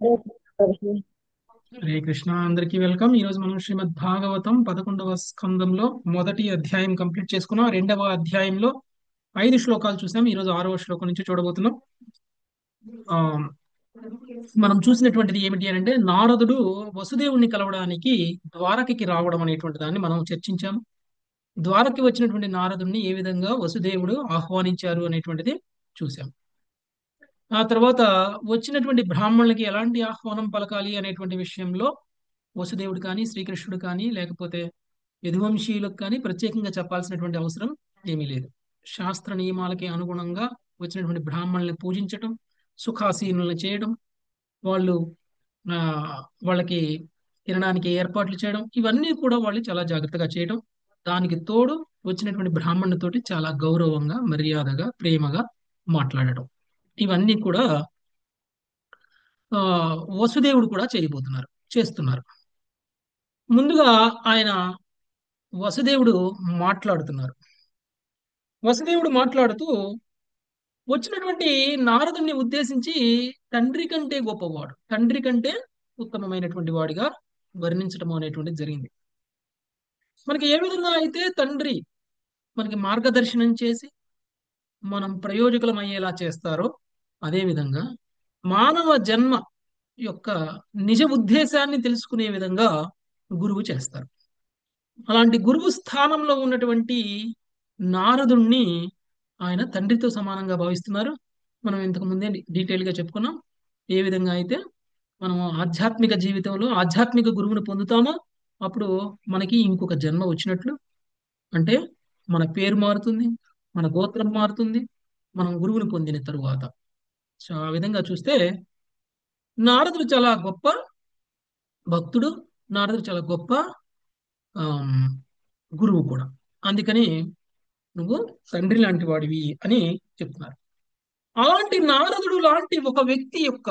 హరే కృష్ణ, అందరికీ వెల్కమ్. ఈ రోజు మనం శ్రీమద్ భాగవతం 11వ స్కందంలో మొదటి అధ్యాయం కంప్లీట్ చేసుకున్నాం. రెండవ అధ్యాయంలో 5 శ్లోకాలు చూసాం. ఈ రోజు 6వ శ్లోకం నుంచి చూడబోతున్నాం. ఆ మనం చూసినటువంటిది ఏమిటి అని అంటే, నారదుడు వసుదేవుణ్ణి కలవడానికి ద్వారకకి రావడం అనేటువంటి దాన్ని మనం చర్చించాము. ద్వారకి వచ్చినటువంటి నారదుణ్ణి ఏ విధంగా వసుదేవుడు ఆహ్వానించారు అనేటువంటిది చూసాం. ఆ తర్వాత వచ్చినటువంటి బ్రాహ్మణులకి ఎలాంటి ఆహ్వానం పలకాలి అనేటువంటి విషయంలో వసుదేవుడు కానీ, శ్రీకృష్ణుడు కానీ, లేకపోతే యదువంశీయులకు కానీ ప్రత్యేకంగా చెప్పాల్సినటువంటి అవసరం ఏమీ లేదు. శాస్త్ర నియమాలకి అనుగుణంగా వచ్చినటువంటి బ్రాహ్మణుల్ని పూజించటం, సుఖాసీనులను చేయడం, వాళ్ళు ఆ వాళ్ళకి తినడానికి ఏర్పాట్లు చేయడం, ఇవన్నీ కూడా వాళ్ళు చాలా జాగ్రత్తగా చేయడం. దానికి తోడు వచ్చినటువంటి బ్రాహ్మణునితోటి చాలా గౌరవంగా, మర్యాదగా, ప్రేమగా మాట్లాడటం, ఇవన్నీ కూడా ఆ వసుదేవుడు కూడా చేస్తున్నారు. ముందుగా ఆయన వసుదేవుడు మాట్లాడుతున్నారు. వసుదేవుడు మాట్లాడుతూ వచ్చినటువంటి నారదుని ఉద్దేశించి తండ్రి కంటే గొప్పవాడు, తండ్రి కంటే ఉత్తమమైనటువంటి వాడిగా వర్ణించడం అనేటువంటిది జరిగింది. మనకి ఏ విధంగా అయితే తండ్రి మనకి మార్గదర్శనం చేసి మనం ప్రయోజకులం అయ్యేలా చేస్తారో, అదే విధంగా మానవ జన్మ యొక్క నిజ ఉద్దేశాన్ని తెలుసుకునే విధంగా గురువు చేస్తారు. అలాంటి గురువు స్థానంలో ఉన్నటువంటి నారదుణ్ణి ఆయన తండ్రితో సమానంగా భావిస్తున్నారు. మనం ఇంతకు ముందే డీటెయిల్ గా చెప్పుకున్నాం. ఏ విధంగా అయితే మనం ఆధ్యాత్మిక జీవితంలో ఆధ్యాత్మిక గురువును పొందుతామో అప్పుడు మనకి ఇంకొక జన్మ వచ్చినట్లు. అంటే మన పేరు మారుతుంది, మన గోత్రం మారుతుంది, మనం గురువుని పొందిన తరువాత. సో ఆ విధంగా చూస్తే నారదుడు చాలా గొప్ప భక్తుడు, నారదుడు చాలా గొప్ప ఆమ్, గురువు కూడా. అందుకని నువ్వు తండ్రి లాంటి వాడివి అని చెప్తున్నారు. అలాంటి నారదుడు లాంటి ఒక వ్యక్తి యొక్క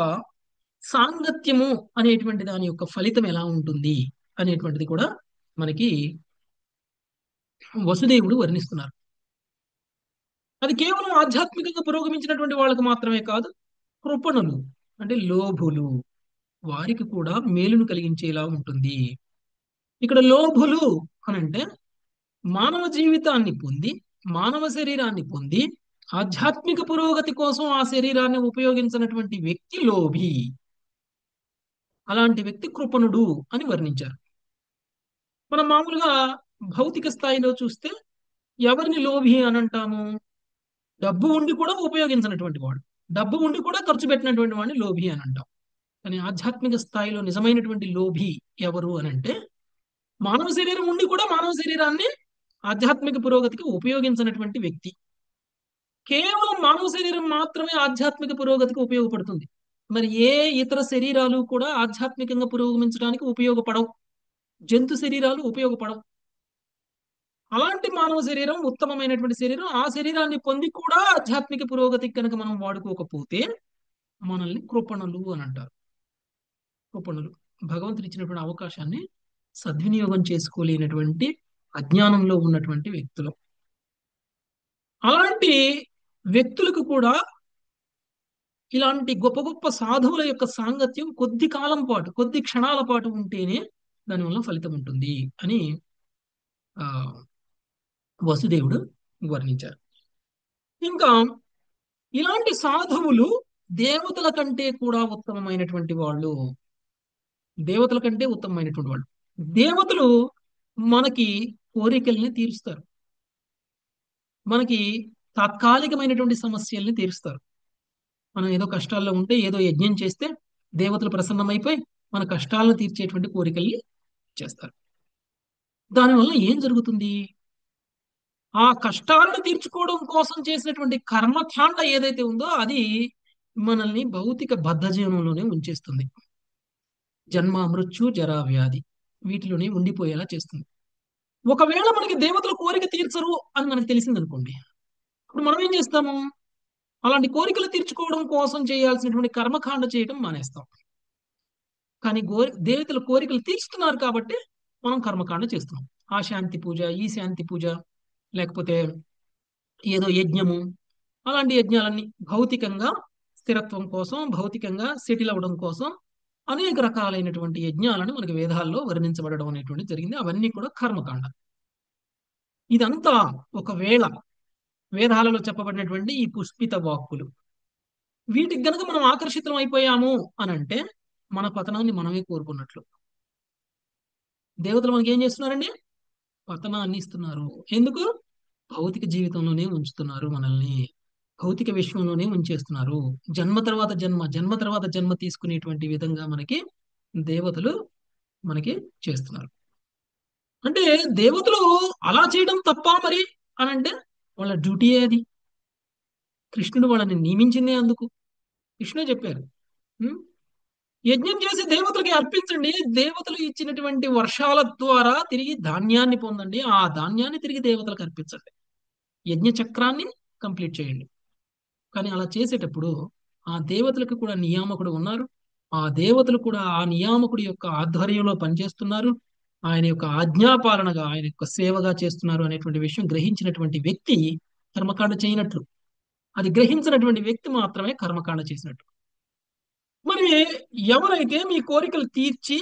సాంగత్యము అనేటువంటి దాని యొక్క ఫలితం ఎలా ఉంటుంది అనేటువంటిది కూడా మనకి వసుదేవుడు వర్ణిస్తున్నారు. అది కేవలం ఆధ్యాత్మికంగా పురోగమించినటువంటి వాళ్ళకి మాత్రమే కాదు, కృపణులు అంటే లోభులు, వారికి కూడా మేలును కలిగించేలా ఉంటుంది. ఇక్కడ లోభులు అనంటే మానవ జీవితాన్ని పొంది, మానవ శరీరాన్ని పొంది ఆధ్యాత్మిక పురోగతి కోసం ఆ శరీరాన్ని ఉపయోగించినటువంటి వ్యక్తి లోభి. అలాంటి వ్యక్తి కృపణుడు అని వర్ణించారు. మనం మామూలుగా భౌతిక స్థాయిలో చూస్తే ఎవరిని లోభి అని అంటాము? డబ్బు ఉండి కూడా ఉపయోగించినటువంటి వాడు, డబ్బు ఉండి కూడా ఖర్చు పెట్టినటువంటి వాడిని లోభి అని అంటాం. కానీ ఆధ్యాత్మిక స్థాయిలో నిజమైనటువంటి లోభి ఎవరు అని అంటే, మానవ శరీరం ఉండి కూడా మానవ శరీరాన్ని ఆధ్యాత్మిక పురోగతికి ఉపయోగించినటువంటి వ్యక్తి. కేవలం మానవ శరీరం మాత్రమే ఆధ్యాత్మిక పురోగతికి ఉపయోగపడుతుంది. మరి ఏ ఇతర శరీరాలు కూడా ఆధ్యాత్మికంగా పురోగమించడానికి ఉపయోగపడవు. జంతు శరీరాలు ఉపయోగపడవు. అలాంటి మానవ శరీరం ఉత్తమమైనటువంటి శరీరం. ఆ శరీరాన్ని పొంది కూడా ఆధ్యాత్మిక పురోగతికి కనుక మనం వాడుకోకపోతే మనల్ని కృపణులు అని అంటారు. కృపణులు భగవంతుడు ఇచ్చినటువంటి అవకాశాన్ని సద్వినియోగం చేసుకోలేనటువంటి అజ్ఞానంలో ఉన్నటువంటి వ్యక్తులు. అలాంటి వ్యక్తులకు కూడా ఇలాంటి గొప్ప గొప్ప సాధువుల యొక్క సాంగత్యం కొద్ది కాలం పాటు, కొద్ది క్షణాల పాటు ఉంటేనే దానివల్ల ఫలితం ఉంటుంది అని ఆ వసుదేవుడు వర్ణించారు. ఇంకా ఇలాంటి సాధువులు దేవతల కంటే కూడా ఉత్తమమైనటువంటి వాళ్ళు, దేవతల కంటే ఉత్తమమైనటువంటి వాళ్ళు. దేవతలు మనకి కోరికల్ని తీరుస్తారు, మనకి తాత్కాలికమైనటువంటి సమస్యల్ని తీరుస్తారు. మనం ఏదో కష్టాల్లో ఉంటే ఏదో యజ్ఞం చేస్తే దేవతలు ప్రసన్నమైపోయి మన కష్టాలను తీర్చేటువంటి కోరికల్ని చేస్తారు. దానివల్ల ఏం జరుగుతుంది? ఆ కష్టాలను తీర్చుకోవడం కోసం చేసినటువంటి కర్మకాండ ఏదైతే ఉందో అది మనల్ని భౌతిక బద్ధజీవనంలోనే ఉంచేస్తుంది. జన్మ, మృత్యు, జరా, వ్యాధి వీటిలోనే ఉండిపోయేలా చేస్తుంది. ఒకవేళ మనకి దేవతల కోరిక తీర్చరు అని మనకు తెలిసిందనుకోండి, ఇప్పుడు మనం ఏం చేస్తాము? అలాంటి కోరికలు తీర్చుకోవడం కోసం చేయాల్సినటువంటి కర్మకాండ చేయడం మానేస్తాం. కానీ దేవతల కోరికలు తీర్చుతున్నారు కాబట్టి మనం కర్మకాండ చేస్తున్నాం. ఆ శాంతి పూజ, ఈ శాంతి పూజ, లేకపోతే ఏదో యజ్ఞము, అలాంటి యజ్ఞాలన్నీ భౌతికంగా స్థిరత్వం కోసం, భౌతికంగా సెటిల్ అవ్వడం కోసం అనేక రకాలైనటువంటి యజ్ఞాలను మనకి వేదాల్లో వర్ణించబడడం అనేటువంటి జరిగింది. అవన్నీ కూడా కర్మకాండ. ఇదంతా ఒకవేళ వేదాలలో చెప్పబడినటువంటి ఈ పుష్పిత వాక్కులు వీటికి గనక మనం ఆకర్షితం అయిపోయాము అని అంటే మన పతనాన్ని మనమే కోరుకున్నట్లు. దేవతలు మనకి ఏం చేస్తున్నారండి? పతనాన్ని ఇస్తున్నారు. ఎందుకు? భౌతిక జీవితంలోనే ఉంచుతున్నారు మనల్ని. భౌతిక విశ్వంలోనే ఉంచేస్తున్నారు. జన్మ తర్వాత జన్మ, జన్మ తర్వాత జన్మ తీసుకునేటువంటి విధంగా మనకి దేవతలు మనకి చేస్తున్నారు. అంటే దేవతలు అలా చేయడం తప్ప మరి అని అంటే వాళ్ళ డ్యూటీయే అది. కృష్ణుడు వాళ్ళని నియమించిందే అందుకు. కృష్ణుడే చెప్పారు. ఉం? యజ్ఞం చేసి దేవతలకి అర్పించండి. దేవతలు ఇచ్చినటువంటి వర్షాల ద్వారా తిరిగి ధాన్యాన్ని పొందండి. ఆ ధాన్యాన్ని తిరిగి దేవతలకు అర్పించండి. యజ్ఞ చక్రాన్ని కంప్లీట్ చేయండి. కానీ అలా చేసేటప్పుడు ఆ దేవతలకు కూడా నియామకుడు ఉన్నారు. ఆ దేవతలు కూడా ఆ నియామకుడి యొక్క ఆధ్వర్యంలో పనిచేస్తున్నారు. ఆయన యొక్క ఆజ్ఞాపాలనగా, ఆయన యొక్క సేవగా చేస్తున్నారు అనేటువంటి విషయం గ్రహించినటువంటి వ్యక్తి కర్మకాండ చేయనట్లు. అది గ్రహించినటువంటి వ్యక్తి మాత్రమే కర్మకాండ చేసినట్టు. మరి ఎవరైతే మీ కోరికలు తీర్చి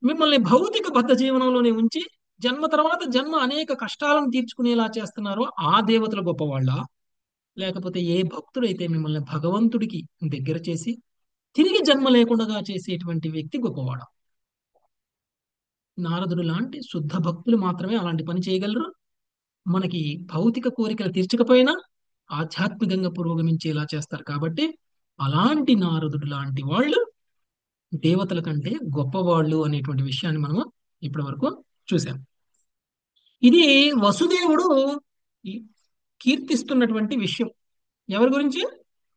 మిమ్మల్ని భౌతిక బద్ధ జీవనంలోనే ఉంచి జన్మ తర్వాత జన్మ అనేక కష్టాలను తీర్చుకునేలా చేస్తున్నారో ఆ దేవతలు గొప్పవాళ్ళ? లేకపోతే ఏ భక్తుడైతే మిమ్మల్ని భగవంతుడికి దగ్గర చేసి తిరిగి జన్మ లేకుండా చేసేటువంటి వ్యక్తి గొప్పవాడు? నారదుడు లాంటి శుద్ధ భక్తులు మాత్రమే అలాంటి పని చేయగలరు. మనకి భౌతిక కోరికలు తీర్చకపోయినా ఆధ్యాత్మికంగా పురోగమించేలా చేస్తారు. కాబట్టి అలాంటి నారదుడు లాంటి వాళ్ళు దేవతల కంటే గొప్పవాళ్ళు అనేటువంటి విషయాన్ని మనము ఇప్పటి వరకు చూసాం. ఇది వసుదేవుడు ఈ- కీర్తిస్తున్నటువంటి విషయం. ఎవరి గురించి?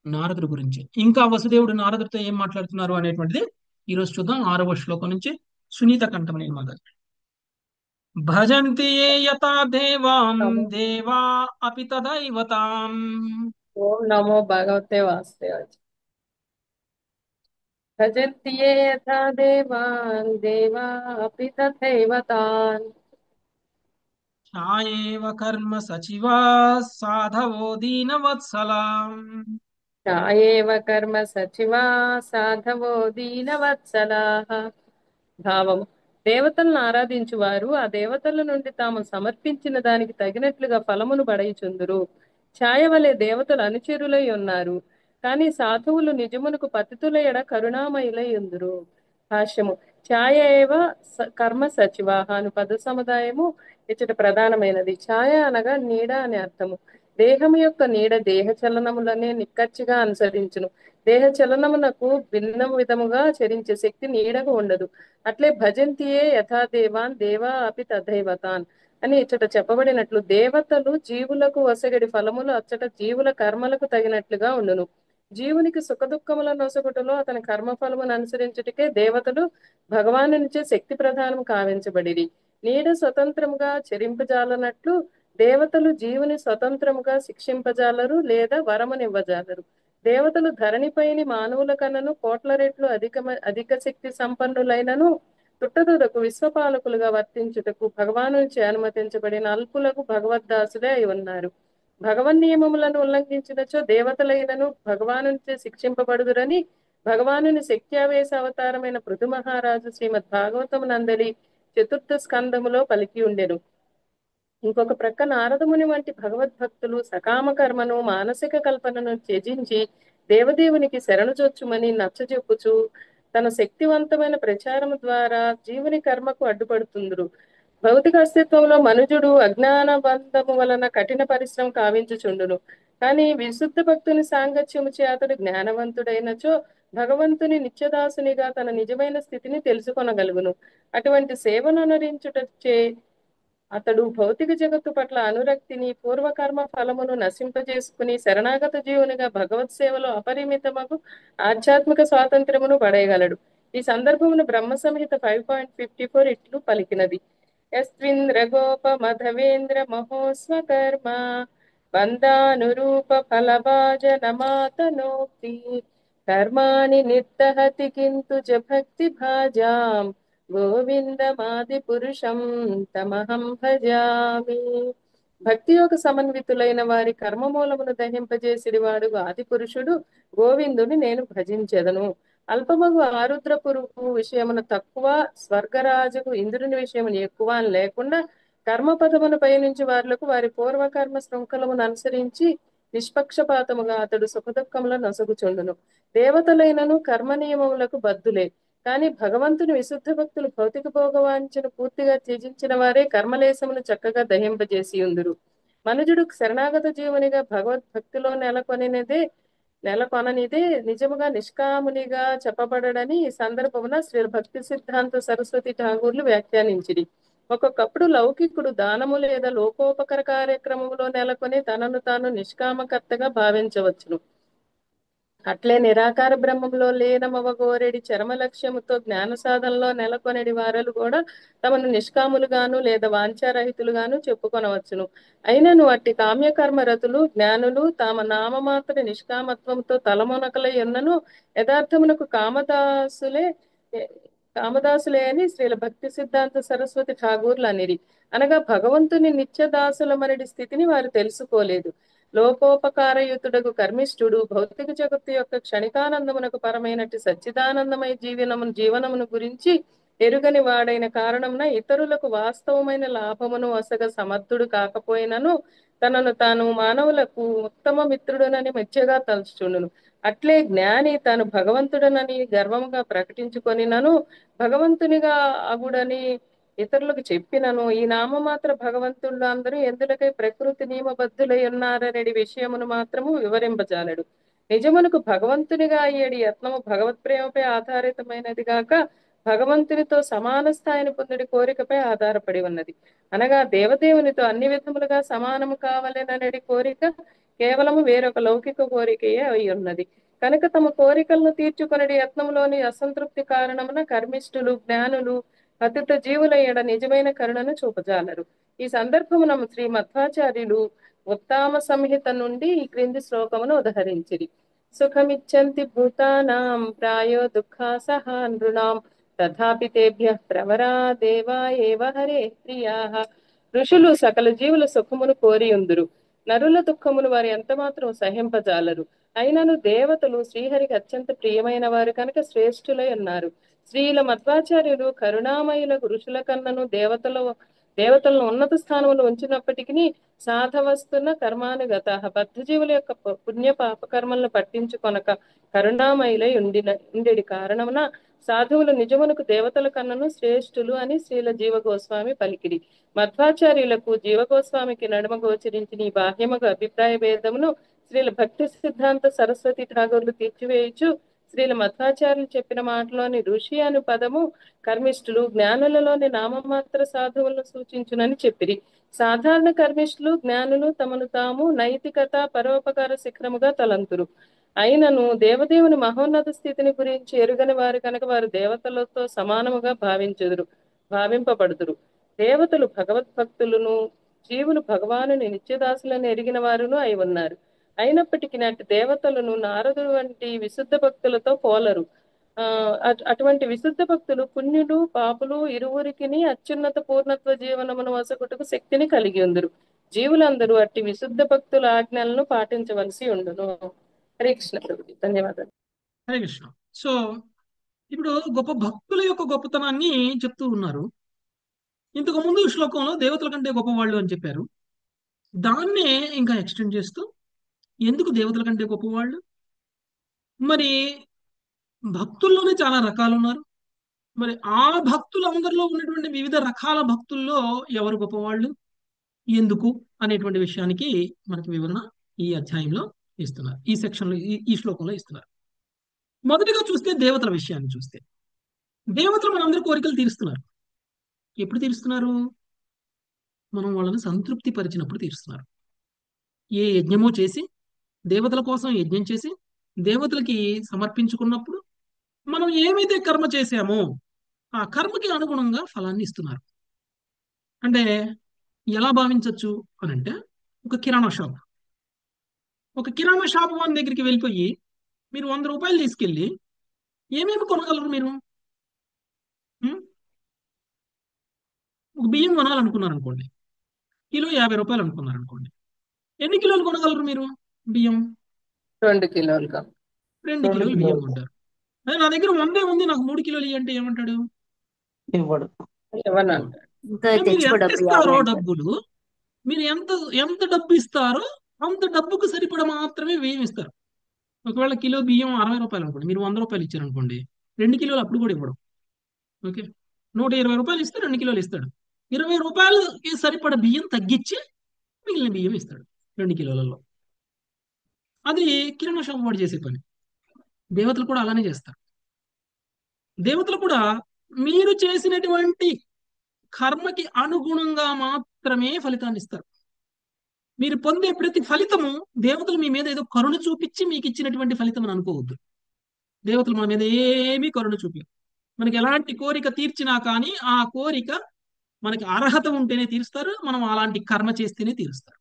నారదుడి గురించి. ఇంకా వసుదేవుడు నారదుడితో ఏం మాట్లాడుతున్నారు అనేటువంటిది ఈ రోజు చూద్దాం. 6వ శ్లోకం నుంచి సునీత కంఠం నేను మొదలు. భజంతి ఏ యథా దేవాన్ నమో దేవా అపి తదైవతాం. ఓం నమో భగవతే వాసుదేవాయ. భజంతి ఏ యథా దేవాన్ దేవా అపి తథైవ తాన్. ఛాయేవ కర్మ సచివా సాధవో దీనవత్సలాం. ఛాయేవ కర్మ సచివా సాధవో దీనవత్సలాః. భావము: దేవతలను ఆరాధించువారు ఆ దేవతల నుండి తాము సమర్పించిన దానికి తగినట్లుగా ఫలమును బడయుచుందురు. ఛాయ వలె దేవతలు అనుచరులై ఉన్నారు, కానీ సాధువులు నిజమునకు పతితుల ఎడ కరుణామయులై ఉందురు. భాష్యము: ఛాయ ఏవ కర్మ సచివాహ అను పద సముదాయము ఇచ్చట ప్రధానమైనది. ఛాయ అనగా నీడ అని అర్థము. దేహము యొక్క నీడ దేహ చలనములనే నిక్కచ్చిగా అనుసరించును. దేహ చలనమునకు భిన్న విధముగా చరించే శక్తి నీడకు ఉండదు. అట్లే భజంతియే యథా దేవాన్ దేవా అపి తథైవతాన్ అని ఇచ్చట చెప్పబడినట్లు దేవతలు జీవులకు వసగడి ఫలములు అచ్చట జీవుల కర్మలకు తగినట్లుగా ఉండును. జీవునికి సుఖదుఖముల నొసగుటలో అతని కర్మఫలమును అనుసరించుటకే దేవతలు భగవానునిచే శక్తి ప్రదానం కావించబడిరి. నీడ స్వతంత్రముగా చెరింపజాలనట్లు దేవతలు జీవుని స్వతంత్రముగా శిక్షింపజాలరు లేదా వరమునివ్వజాలరు. దేవతలు ధరణిపైని మానవుల కన్నను కోట్ల రెట్లు అధిక శక్తి సంపన్నులైనను తుట్టతుదకు విశ్వపాలకులుగా వర్తించుటకు భగవానునిచే అనుమతించబడిన అల్పులకు భగవద్దాసులే అయి ఉన్నారు. భగవన్ నియమములను ఉల్లంఘించినచో దేవతలైనను భగవానునిచే శిక్షింపబడుదురని భగవానుని శక్త్యావేశ అవతారమైన పృథు మహారాజు శ్రీమద్ భాగవతము నందలి చతుర్థ స్కందములో పలికి ఉండెను. ఇంకొక ప్రక్క నారదముని వంటి భగవద్భక్తులు సకామ కర్మను మానసిక కల్పనను త్యజించి దేవదేవునికి శరణుజొచ్చుమని నచ్చజెప్పుచు తన శక్తివంతమైన ప్రచారము ద్వారా జీవుని కర్మకు అడ్డుపడుతుందరు. భౌతిక అస్తిత్వంలో మనుజుడు అజ్ఞాన బంధము వలన కఠిన పరిశ్రమ కావించుచుండును. కానీ విశుద్ధ భక్తుని సాంగత్యము చే అతడు జ్ఞానవంతుడైనచో భగవంతుని నిత్యదాసునిగా తన నిజమైన స్థితిని తెలుసుకొనగలుగును. అటువంటి సేవను అనురించుటచే అతడు భౌతిక జగత్తు పట్ల అనురక్తిని పూర్వకర్మ ఫలమును నశింపజేసుకుని శరణాగత జీవునిగా భగవత్ సేవలో అపరిమితమగు ఆధ్యాత్మిక స్వాతంత్ర్యమును పడేయగలడు. ఈ సందర్భమును బ్రహ్మ సంహిత 5.54 ఇట్లు పలికినది: యస్త్వింద్ర గోప మధవేంద్ర మహోస్వకర్మ బంధానురూప ఫలభాజనమాతనోక్తి కర్మాణి నిర్దహతి కింతు జ భక్తి భాజాం గోవిందమాది పురుషం తమహం భజామి. భక్తి యోగ సమన్వితులైన వారి కర్మ మూలమును దహింపజేసిడివాడు ఆది పురుషుడు గోవిందుని నేను భజించెదను. అల్పమగు ఆరుద్ర పురుగు విషయమున తక్కువ, స్వర్గరాజుకు ఇంద్రుని విషయమును ఎక్కువ అని లేకుండా కర్మపదమును పయనించి వారులకు వారి పూర్వకర్మ శృంఖలమును అనుసరించి నిష్పక్షపాతముగా అతడు సుఖదుఖములను నొసగుచుండును. దేవతలైనను కర్మ నియమములకు బద్ధులే. కానీ భగవంతుని విశుద్ధ భక్తులు భౌతిక భోగవాంఛను పూర్తిగా త్యజించిన వారే కర్మలేశమును చక్కగా దహింపజేసి ఉందురు. మనుజుడు శరణాగత జీవునిగా భగవద్భక్తిలో నెలకొననిదే నిజముగా నిష్కామునిగా చెప్పబడడని ఈ సందర్భమున శ్రీ భక్తి సిద్ధాంత సరస్వతి ఠాగూర్లు వ్యాఖ్యానించిరి. ఒక్కొక్కప్పుడు లౌకికుడు దానము లేదా లోకోపకర కార్యక్రమంలో నెలకొని తనను తాను నిష్కామకర్తగా భావించవచ్చును. అట్లే నిరాకార బ్రహ్మంలో లీనమవగోరెడి చరమ లక్ష్యముతో జ్ఞాన సాధనలో నెలకొనడి వారలు కూడా తమను నిష్కాములుగాను లేదా వాంఛారహితులుగాను చెప్పుకొనవచ్చును. అయినను అట్టి కామ్యకర్మ రతులు జ్ఞానులు తామ నామమాత్ర నిష్కామత్వంతో తలమునకలై ఉన్నను యథార్థమునకు కామదాసులే అని శ్రీల భక్తి సిద్ధాంత సరస్వతి ఠాగూర్లు అనిరి. అనగా భగవంతుని నిత్యదాసులమనడి స్థితిని వారు తెలుసుకోలేదు. లోకోపకారయుతుడకు కర్మిష్ఠుడు భౌతిక జగత్తు యొక్క క్షణికానందమునకు పరమైనట్టి సచ్చిదానందమయ జీవనమును గురించి ఎరుగని వాడైన కారణమున ఇతరులకు వాస్తవమైన లాభమును వసగ సమర్థుడు కాకపోయినను తనను తాను మానవులకు ఉత్తమ మిత్రుడునని మెచ్చగా తలుచుచుండును. అట్లే జ్ఞాని తాను భగవంతుడనని గర్వముగా ప్రకటించుకొనినను భగవంతునిగా అగుడని ఇతరులకు చెప్పినను ఈ నామమాత్ర భగవంతుళ్ళు అందరూ ఎందులకై ప్రకృతి నియమబద్ధులై ఉన్నారనేది విషయమును మాత్రము వివరింపజాలడు. నిజమునకు భగవంతునిగా అయ్యేడి యత్నము భగవత్ ప్రేమపై ఆధారితమైనది గాక భగవంతునితో సమాన స్థాయిని పొందుడి కోరికపై ఆధారపడి ఉన్నది. అనగా దేవదేవునితో అన్ని విధములుగా సమానము కావాలననేది కోరిక కేవలము వేరొక లౌకిక కోరికయే అయి ఉన్నది. కనుక తమ కోరికలను తీర్చుకొనడి యత్నంలోని అసంతృప్తి కారణమున కర్మిష్ఠులు జ్ఞానులు అతిత జీవుల ఎడ నిజమైన కరుణను చూపజాలరు. ఈ సందర్భమున శ్రీ మధ్వాచార్యులు ఉత్తామ సంహిత నుండి ఈ క్రింది శ్లోకమును ఉదహరించిరి. సుఖమిచ్చంతి భూతానాం ప్రాయో దుఃఖాసహ నృణాం తథాపి తేభ్య ప్రవరా దేవా ఏవ హరే ప్రియాః. ఋషులు సకల జీవుల సుఖమును కోరియుందురు. నరుల దుఃఖమును వారు ఎంతమాత్రం సహింపజాలరు. అయినను దేవతలు శ్రీహరికి అత్యంత ప్రియమైన వారు కనుక శ్రేష్ఠులై ఉన్నారు. శ్రీల మధ్వాచార్యులు కరుణామయులకు ఋషుల కన్నను దేవతలను ఉన్నత స్థానంలో ఉంచినప్పటికీ సాధవస్తున్న కర్మానుగత బద్ధజీవుల యొక్క పుణ్య పాపకర్మలను పట్టించుకొనక కరుణామయులై ఉండేది కారణమున సాధువులు నిజమునకు దేవతల కన్నను శ్రేష్ఠులు అని శ్రీల జీవగోస్వామి పలికిరి. మధ్వాచార్యులకు జీవగోస్వామికి నడుమ గోచరించిన ఈ బాహ్యముగ అభిప్రాయ భేదమును శ్రీల భక్తి సిద్ధాంత సరస్వతి ఠాగూర్లు తీర్చివేయచ్చు శ్రీల మధ్వాచార్యులు చెప్పిన మాటలోని ఋషి అను పదము కర్మిష్ఠులు జ్ఞానులలోని నామమాత్ర సాధువులను సూచించునని చెప్పిరి. సాధారణ కర్మిష్ఠులు జ్ఞానులు తమను తాము నైతికత పరోపకార శిఖరముగా తలంతురు. అయినను దేవదేవుని మహోన్నత స్థితిని గురించి ఎరుగని వారు కనుక వారు దేవతలతో సమానముగా భావింపబడుదురు. దేవతలు భగవద్భక్తులను జీవులు భగవానుని నిత్యదాసులను ఎరిగిన వారును అయి ఉన్నారు. అయినప్పటికీ నాటి దేవతలను నారదుడు వంటి విశుద్ధ భక్తులతో పోలరు. అటువంటి విశుద్ధ భక్తులు పుణ్యులు పాపులు ఇరువురికిని అత్యున్నత పూర్ణత్వ జీవనమును వసగుటకు శక్తిని కలిగి ఉందరు. జీవులందరూ అట్టి విశుద్ధ భక్తుల ఆజ్ఞలను పాటించవలసి ఉండును. హరే కృష్ణ ప్రభుజీ, ధన్యవాదాలు. హరే కృష్ణ. సో ఇప్పుడు గొప్ప భక్తుల యొక్క గొప్పతనాన్ని చెప్తూ ఉన్నారు. ఇంతకు ముందు శ్లోకంలో దేవతల కంటే గొప్పవాళ్ళు అని చెప్పారు. దాన్నే ఇంకా ఎక్స్టెండ్ చేస్తూ ఎందుకు దేవతల కంటే గొప్పవాళ్ళు, మరి భక్తుల్లోనే చాలా రకాలు ఉన్నారు, మరి ఆ భక్తులందరిలో ఉన్నటువంటి వివిధ రకాల భక్తుల్లో ఎవరు గొప్పవాళ్ళు, ఎందుకు అనేటువంటి విషయానికి మనకి వివరణ ఈ అధ్యాయంలో ఇస్తున్నారు, ఈ సెక్షన్లో ఈ శ్లోకంలో ఇస్తున్నారు. మొదటిగా చూస్తే దేవతల విషయాన్ని చూస్తే దేవతలు మనందరి కోరికలు తీరుస్తున్నారు. ఎప్పుడు తీరుస్తున్నారు? మనం వాళ్ళని సంతృప్తి పరిచినప్పుడు తీరుస్తున్నారు. ఏ యజ్ఞమో చేసి దేవతల కోసం యజ్ఞం చేసి దేవతలకి సమర్పించుకున్నప్పుడు మనం ఏమైతే కర్మ చేశామో ఆ కర్మకి అనుగుణంగా ఫలాన్ని ఇస్తున్నారు. అంటే ఎలా భావించవచ్చు అని అంటే, ఒక కిరాణా షాప్ వాని దగ్గరికి వెళ్ళిపోయి మీరు 100 రూపాయలు తీసుకెళ్ళి ఏమేమి కొనగలరు మీరు? ఒక బియ్యం కొనాలనుకున్నారు అనుకోండి, కిలో 50 రూపాయలు అనుకున్నారు అనుకోండి, ఎన్ని కిలోలు కొనగలరు మీరు బియ్యం? 2 కిలోలుగా 2 కిలోలు బియ్యం కొంటారు. అదే నా దగ్గర 100 ఉంది, నాకు 3 కిలోలు ఇయ్యి అంటే ఏమంటాడు? ఇవ్వడు. ఇవ్వను ఇవ్వడు. అంటాడు. ఇంకా మీరు తెచ్చుకో ఎంత డబ్బు ఇస్తారో యాభై అంటారు. డబ్బులు, మీరు ఎంత ఎంత డబ్బు ఇస్తారో అంత డబ్బుకు సరిపడ మాత్రమే వ్యయం ఇస్తారు. ఒకవేళ కిలో బియ్యం 60 రూపాయలు అనుకోండి, మీరు 100 రూపాయలు ఇచ్చారనుకోండి, 2 కిలోలు అప్పుడు కూడా ఇవ్వడం. ఓకే, 120 రూపాయలు ఇస్తే 2 కిలోలు ఇస్తాడు. 20 రూపాయలకి సరిపడ బియ్యం తగ్గించి మిగిలిన బియ్యం ఇస్తాడు 2 కిలోలలో. అది కిరాణా షాప్ వాడు చేసే పని. దేవతలు కూడా అలానే చేస్తారు. దేవతలు కూడా మీరు చేసినటువంటి కర్మకి అనుగుణంగా మాత్రమే ఫలితాన్ని ఇస్తారు. మీరు పొందే ప్రతి ఫలితము దేవతలు మీ మీద ఏదో కరుణ చూపించి మీకు ఇచ్చినటువంటి ఫలితం అని అనుకోవద్దు. దేవతలు మన మీద ఏమీ కరుణ చూపారు. మనకి ఎలాంటి కోరిక తీర్చినా కానీ ఆ కోరిక మనకి అర్హత ఉంటేనే తీరుస్తారు, మనం అలాంటి కర్మ చేస్తేనే తీరుస్తారు.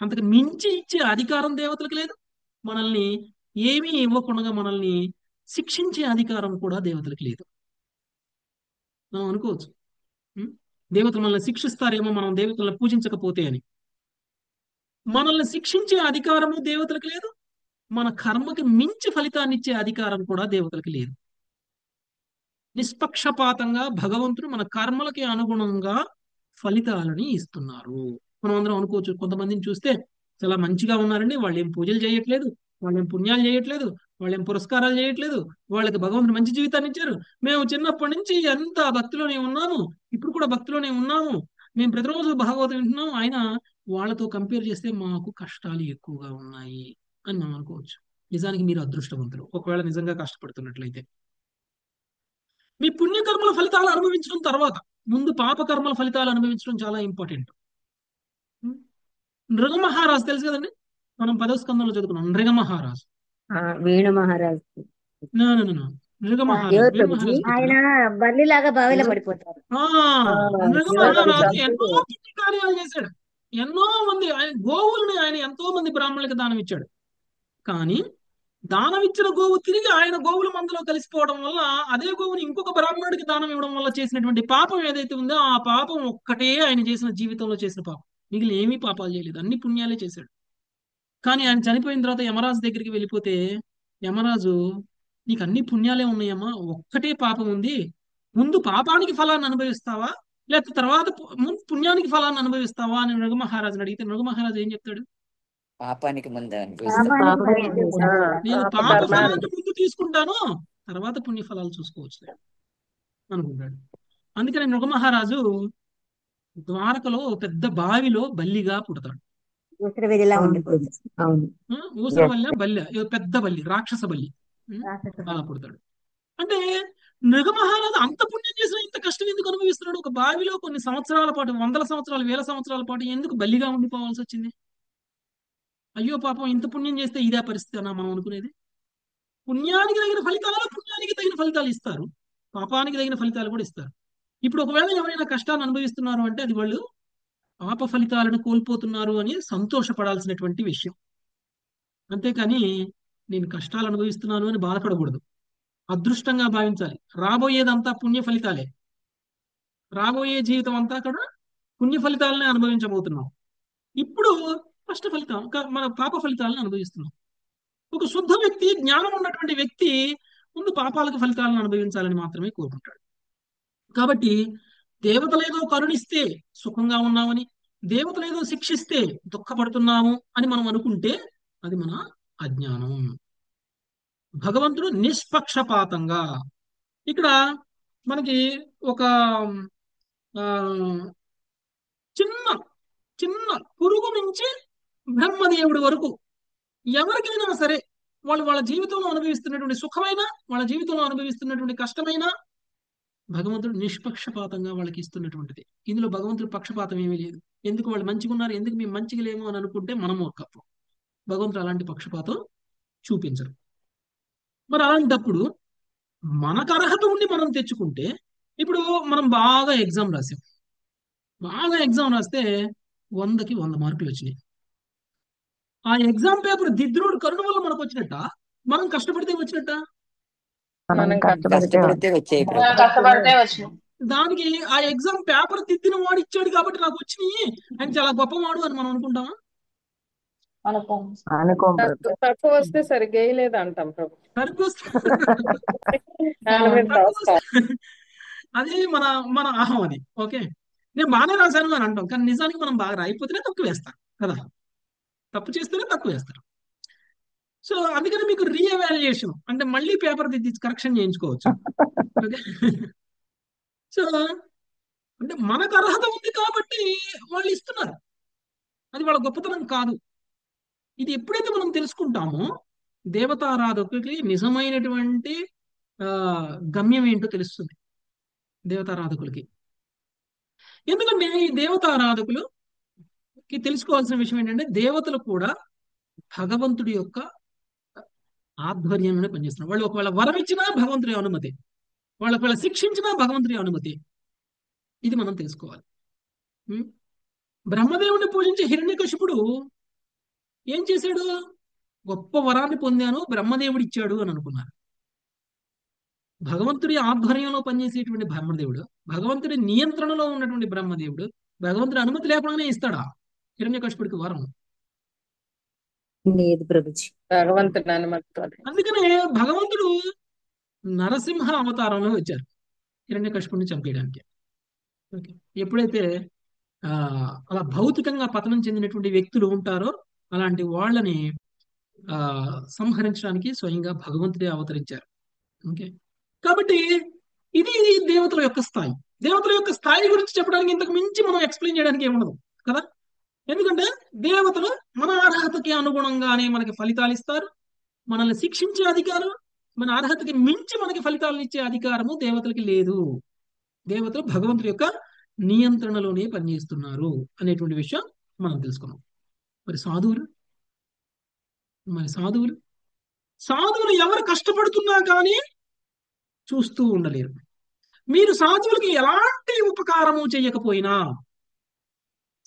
అంతకు మించి ఇచ్చే అధికారం దేవతలకు లేదు. మనల్ని ఏమీ ఇవ్వకుండా మనల్ని శిక్షించే అధికారం కూడా దేవతలకు లేదు. మనం అనుకోవచ్చు దేవతలు మనల్ని శిక్షిస్తారేమో మనం దేవతలను పూజించకపోతే అని. మనల్ని శిక్షించే అధికారము దేవతలకు లేదు, మన కర్మకి మించి ఫలితాన్ని ఇచ్చే అధికారం కూడా దేవతలకు లేదు. నిష్పక్షపాతంగా భగవంతుడు మన కర్మలకి అనుగుణంగా ఫలితాలని ఇస్తున్నారు. మనం అందరం అనుకోవచ్చు, కొంతమందిని చూస్తే చాలా మంచిగా ఉన్నారండి, వాళ్ళు ఏం పూజలు చేయట్లేదు, వాళ్ళు ఏం పుణ్యాలు చేయట్లేదు, వాళ్ళు ఏం పురస్కారాలు చేయట్లేదు, వాళ్ళకి భగవంతుడు మంచి జీవితాన్ని ఇచ్చారు, మేము చిన్నప్పటి నుంచి ఎంత భక్తిలోనే ఉన్నాము, ఇప్పుడు కూడా భక్తిలోనే ఉన్నాము, మేము ప్రతిరోజు భాగవతం వింటున్నాం, ఆయన వాళ్ళతో కంపేర్ చేస్తే మాకు కష్టాలు ఎక్కువగా ఉన్నాయి అని మనం అనుకోవచ్చు. నిజానికి మీరు అదృష్టవంతులు ఒకవేళ నిజంగా కష్టపడుతున్నట్లయితే. మీ పుణ్యకర్మల ఫలితాలు అనుభవించడం తర్వాత ముందు పాపకర్మల ఫలితాలు అనుభవించడం చాలా ఇంపార్టెంట్. నృగమహారాజు తెలుసు కదండి, మనం 10వ స్కందంలో చదువుకున్నాం. నృగమహారాజు, వేణు మహారాజు నృగమహారాజు, ఎవరు వేణు ప్రభుజీ? మహారాజు ఆయన పుత్రుడు. బల్లిలాగా బావిలో పడిపోతారు. నృగమహారాజు శివగామి ఎన్నో పుణ్య కార్యాలు చేశాడు. ఎన్నో మంది ఆయన గోవుల్ని ఆయన ఎంతో మంది బ్రాహ్మణులకు దానం ఇచ్చాడు. కానీ దానం ఇచ్చిన గోవు తిరిగి ఆయన గోవుల మందలో కలిసిపోవడం వల్ల అదే గోవుని ఇంకొక బ్రాహ్మణుడికి దానం ఇవ్వడం వల్ల చేసినటువంటి పాపం ఏదైతే ఉందో ఆ పాపం ఒక్కటే ఆయన చేసిన జీవితంలో చేసిన పాపం. మిగిలిన ఏమీ పాపాలు చేయలేదు, అన్ని పుణ్యాలే చేశాడు. కానీ ఆయన చనిపోయిన తర్వాత యమరాజు దగ్గరికి వెళ్ళిపోతే యమరాజు, నీకు అన్ని పుణ్యాలే ఉన్నాయమ్మా, ఒక్కటే పాపం ఉంది, ముందు పాపానికి ఫలాన్ని అనుభవిస్తావా లేకపోతే తర్వాత ముందు పుణ్యానికి ఫలాన్ని అనుభవిస్తావా అని నృగమహారాజుని అడిగితే నృగమహారాజు ఏం చెప్తాడు? పాపానికి ముందు నేను పాప పాపకర్మ ఫలాన్ని ముందు తీసుకుంటాను, తర్వాత పుణ్య ఫలాలు చూసుకోవచ్చు అనుకుంటాడు. అందుకని నృగమహారాజు ద్వారకలో పెద్ద బావిలో బల్లిగా పుడతాడు. ఉత్తరవేదిలా ఉండిపోతుంది. అవును. ఊసరవల్ల బల్లి, పెద్ద బల్లి, రాక్షస బల్లి అలా పుడతాడు. అంటే నృగమహారాజు అంత పుణ్యం చేసిన ఇంత కష్టం ఎందుకు అనుభవిస్తున్నాడు? ఒక బావిలో కొన్ని సంవత్సరాల పాటు, వందల సంవత్సరాలు, వేల సంవత్సరాల పాటు ఎందుకు బల్లిగా ఉండిపోవాల్సి వచ్చింది? అయ్యో పాపం, ఇంత పుణ్యం చేస్తే ఇదే పరిస్థితి అన్నా మనం అనుకునేది? పుణ్యానికి తగిన ఫలితాలు ఇస్తారు, పాపానికి తగిన ఫలితాలు కూడా ఇస్తారు. ఇప్పుడు ఒకవేళ ఎవరైనా కష్టాన్ని అనుభవిస్తున్నారు అంటే అది వాళ్ళు పాప ఫలితాలను కోల్పోతున్నారు అని సంతోషపడాల్సినటువంటి విషయం. అంతేకాని నేను కష్టాలు అనుభవిస్తున్నాను అని బాధపడకూడదు, అదృష్టంగా భావించాలి. రాబోయేదంతా పుణ్య ఫలితాలే, రాబోయే జీవితం అంతా కూడా పుణ్య ఫలితాలనే అనుభవించబోతున్నాం. ఇప్పుడు కష్ట ఫలితం, మన పాప ఫలితాలను అనుభవిస్తున్నాం. ఒక శుద్ధ వ్యక్తి, జ్ఞానం ఉన్నటువంటి వ్యక్తి ముందు పాపాలకు ఫలితాలను అనుభవించాలని మాత్రమే కోరుకుంటాడు. కాబట్టి దేవతలేదో కరుణిస్తే సుఖంగా ఉన్నామని, దేవతలేదో శిక్షిస్తే దుఃఖపడుతున్నాము అని మనం అనుకుంటే అది మన అజ్ఞానం. భగవంతుడు నిష్పక్షపాతంగా, ఇక్కడ మనకి ఒక ఆ, చిన్న చిన్న పురుగు నుంచి బ్రహ్మదేవుడి వరకు ఎవరికైనా సరే వాళ్ళు వాళ్ళ జీవితంలో అనుభవిస్తున్నటువంటి సుఖమైన, వాళ్ళ జీవితంలో అనుభవిస్తున్నటువంటి కష్టమైన భగవంతుడు నిష్పక్షపాతంగా వాళ్ళకి ఇస్తున్నటువంటిది. ఇందులో భగవంతుడు పక్షపాతం ఏమీ లేదు. ఎందుకు వాళ్ళు మంచిగా ఉన్నారు, ఎందుకు మేము మంచిగా లేము అని అనుకుంటే మనం మూర్ఖత్వం. భగవంతుడు అలాంటి పక్షపాతం చూపించరు. మరి అలాంటప్పుడు మనకు అర్హత ఉండి మనం తెచ్చుకుంటే, ఇప్పుడు మనం బాగా ఎగ్జామ్ రాసాం, బాగా ఎగ్జామ్ రాస్తే 100కి 100 మార్కులు వచ్చినాయి. ఆ ఎగ్జామ్ పేపర్ దిద్దురుడు కరుణ వల్ల మనకు వచ్చినట్ట, మనం కష్టపడితే వచ్చినట్ట? మనం కష్టపడితే వచ్చాయి కష్టపడితే వచ్చినాయి. దానికి ఆ ఎగ్జామ్ పేపర్ దిద్దిన వాడు ఇచ్చాడు కాబట్టి నాకు వచ్చినాయి అని చాలా గొప్పవాడు అని మనం అనుకుంటామా? అనుకోం ప్రభు. తక్కువ వస్తే సరిగ్గా వేయలేదు అంటాం ప్రభు. తక్కువ వాళ్ళ మీద తక్కువ రాస్తాం. అది మన మన అహం అది. ఓకే, నేను బాగానే రాశాను అని అంటాం, కానీ నిజానికి మనం బాగా రాయిపోతేనే తక్కువ వేస్తాం కదా, తప్పు చేస్తేనే తక్కువ వేస్తారు. సో అందుకని మీకు రీఎవాల్యుయేషన్ అంటే మళ్ళీ పేపర్ దిద్ది కరెక్షన్ చేయించుకోవచ్చు. ఓకే, సో అంటే మనకు అర్హత ఉంది కాబట్టి వాళ్ళు ఇస్తున్నారు, అది వాళ్ళ గొప్పతనం కాదు. ఇది ఎప్పుడైతే మనం తెలుసుకుంటామో దేవతారాధకులకి నిజమైనటువంటి ఆ గమ్యం ఏంటో తెలుస్తుంది దేవతారాధకులకి. ఎందుకంటే ఈ దేవతారాధకులుకి తెలుసుకోవాల్సిన విషయం ఏంటంటే దేవతలు కూడా భగవంతుడి యొక్క ఆధ్వర్యంలోనే పనిచేస్తున్నారు. వాళ్ళు ఒకవేళ వరం ఇచ్చినా భగవంతుడి అనుమతి, వాళ్ళు ఒకవేళ శిక్షించినా భగవంతుడి అనుమతి. ఇది మనం తెలుసుకోవాలి. ఉం? బ్రహ్మదేవుని పూజించే హిరణ్యకశిపుడు ఏం చేశాడు? గొప్ప వరాన్ని పొందాను, బ్రహ్మదేవుడు ఇచ్చాడు అని అనుకున్నారు. భగవంతుడి ఆధ్వర్యంలో పనిచేసేటువంటి బ్రహ్మదేవుడు, భగవంతుడి నియంత్రణలో ఉన్నటువంటి బ్రహ్మదేవుడు భగవంతుడి అనుమతి లేకుండానే ఇస్తాడా హిరణ్యకశిపుడికి వరం? లేదు ప్రభుజీ. భగవంతుని అనుమతితో. అందుకనే భగవంతుడు నరసింహ అవతారంలో వచ్చారు హిరణ్యకశిపుడిని చంపేయడానికి. ఓకే, ఎప్పుడైతే అలా భౌతికంగా పతనం చెందినటువంటి వ్యక్తులు ఉంటారో అలాంటి వాళ్ళని సంహరించడానికి స్వయంగా భగవంతుడే అవతరించారు. ఓకే, కాబట్టి ఇది దేవతల యొక్క స్థాయి. దేవతల యొక్క స్థాయి గురించి చెప్పడానికి ఇంతకు మించి మనం ఎక్స్ప్లెయిన్ చేయడానికి ఏముండదు కదా. ఎందుకంటే దేవతలు మన అర్హతకి అనుగుణంగానే మనకి ఫలితాలు ఇస్తారు, మనల్ని శిక్షించే అధికారం, మన అర్హతకి మించి మనకి ఫలితాలను ఇచ్చే అధికారము దేవతలకి లేదు. దేవతలు భగవంతుడి యొక్క నియంత్రణలోనే పనిచేస్తున్నారు అనేటువంటి విషయం మనం తెలుసుకున్నాం. మరి సాధువులు సాధువులు ఎవరు కష్టపడుతున్నా కానీ చూస్తూ ఉండలేరు. మీరు సాధువులకి ఎలాంటి ఉపకారము చేయకపోయినా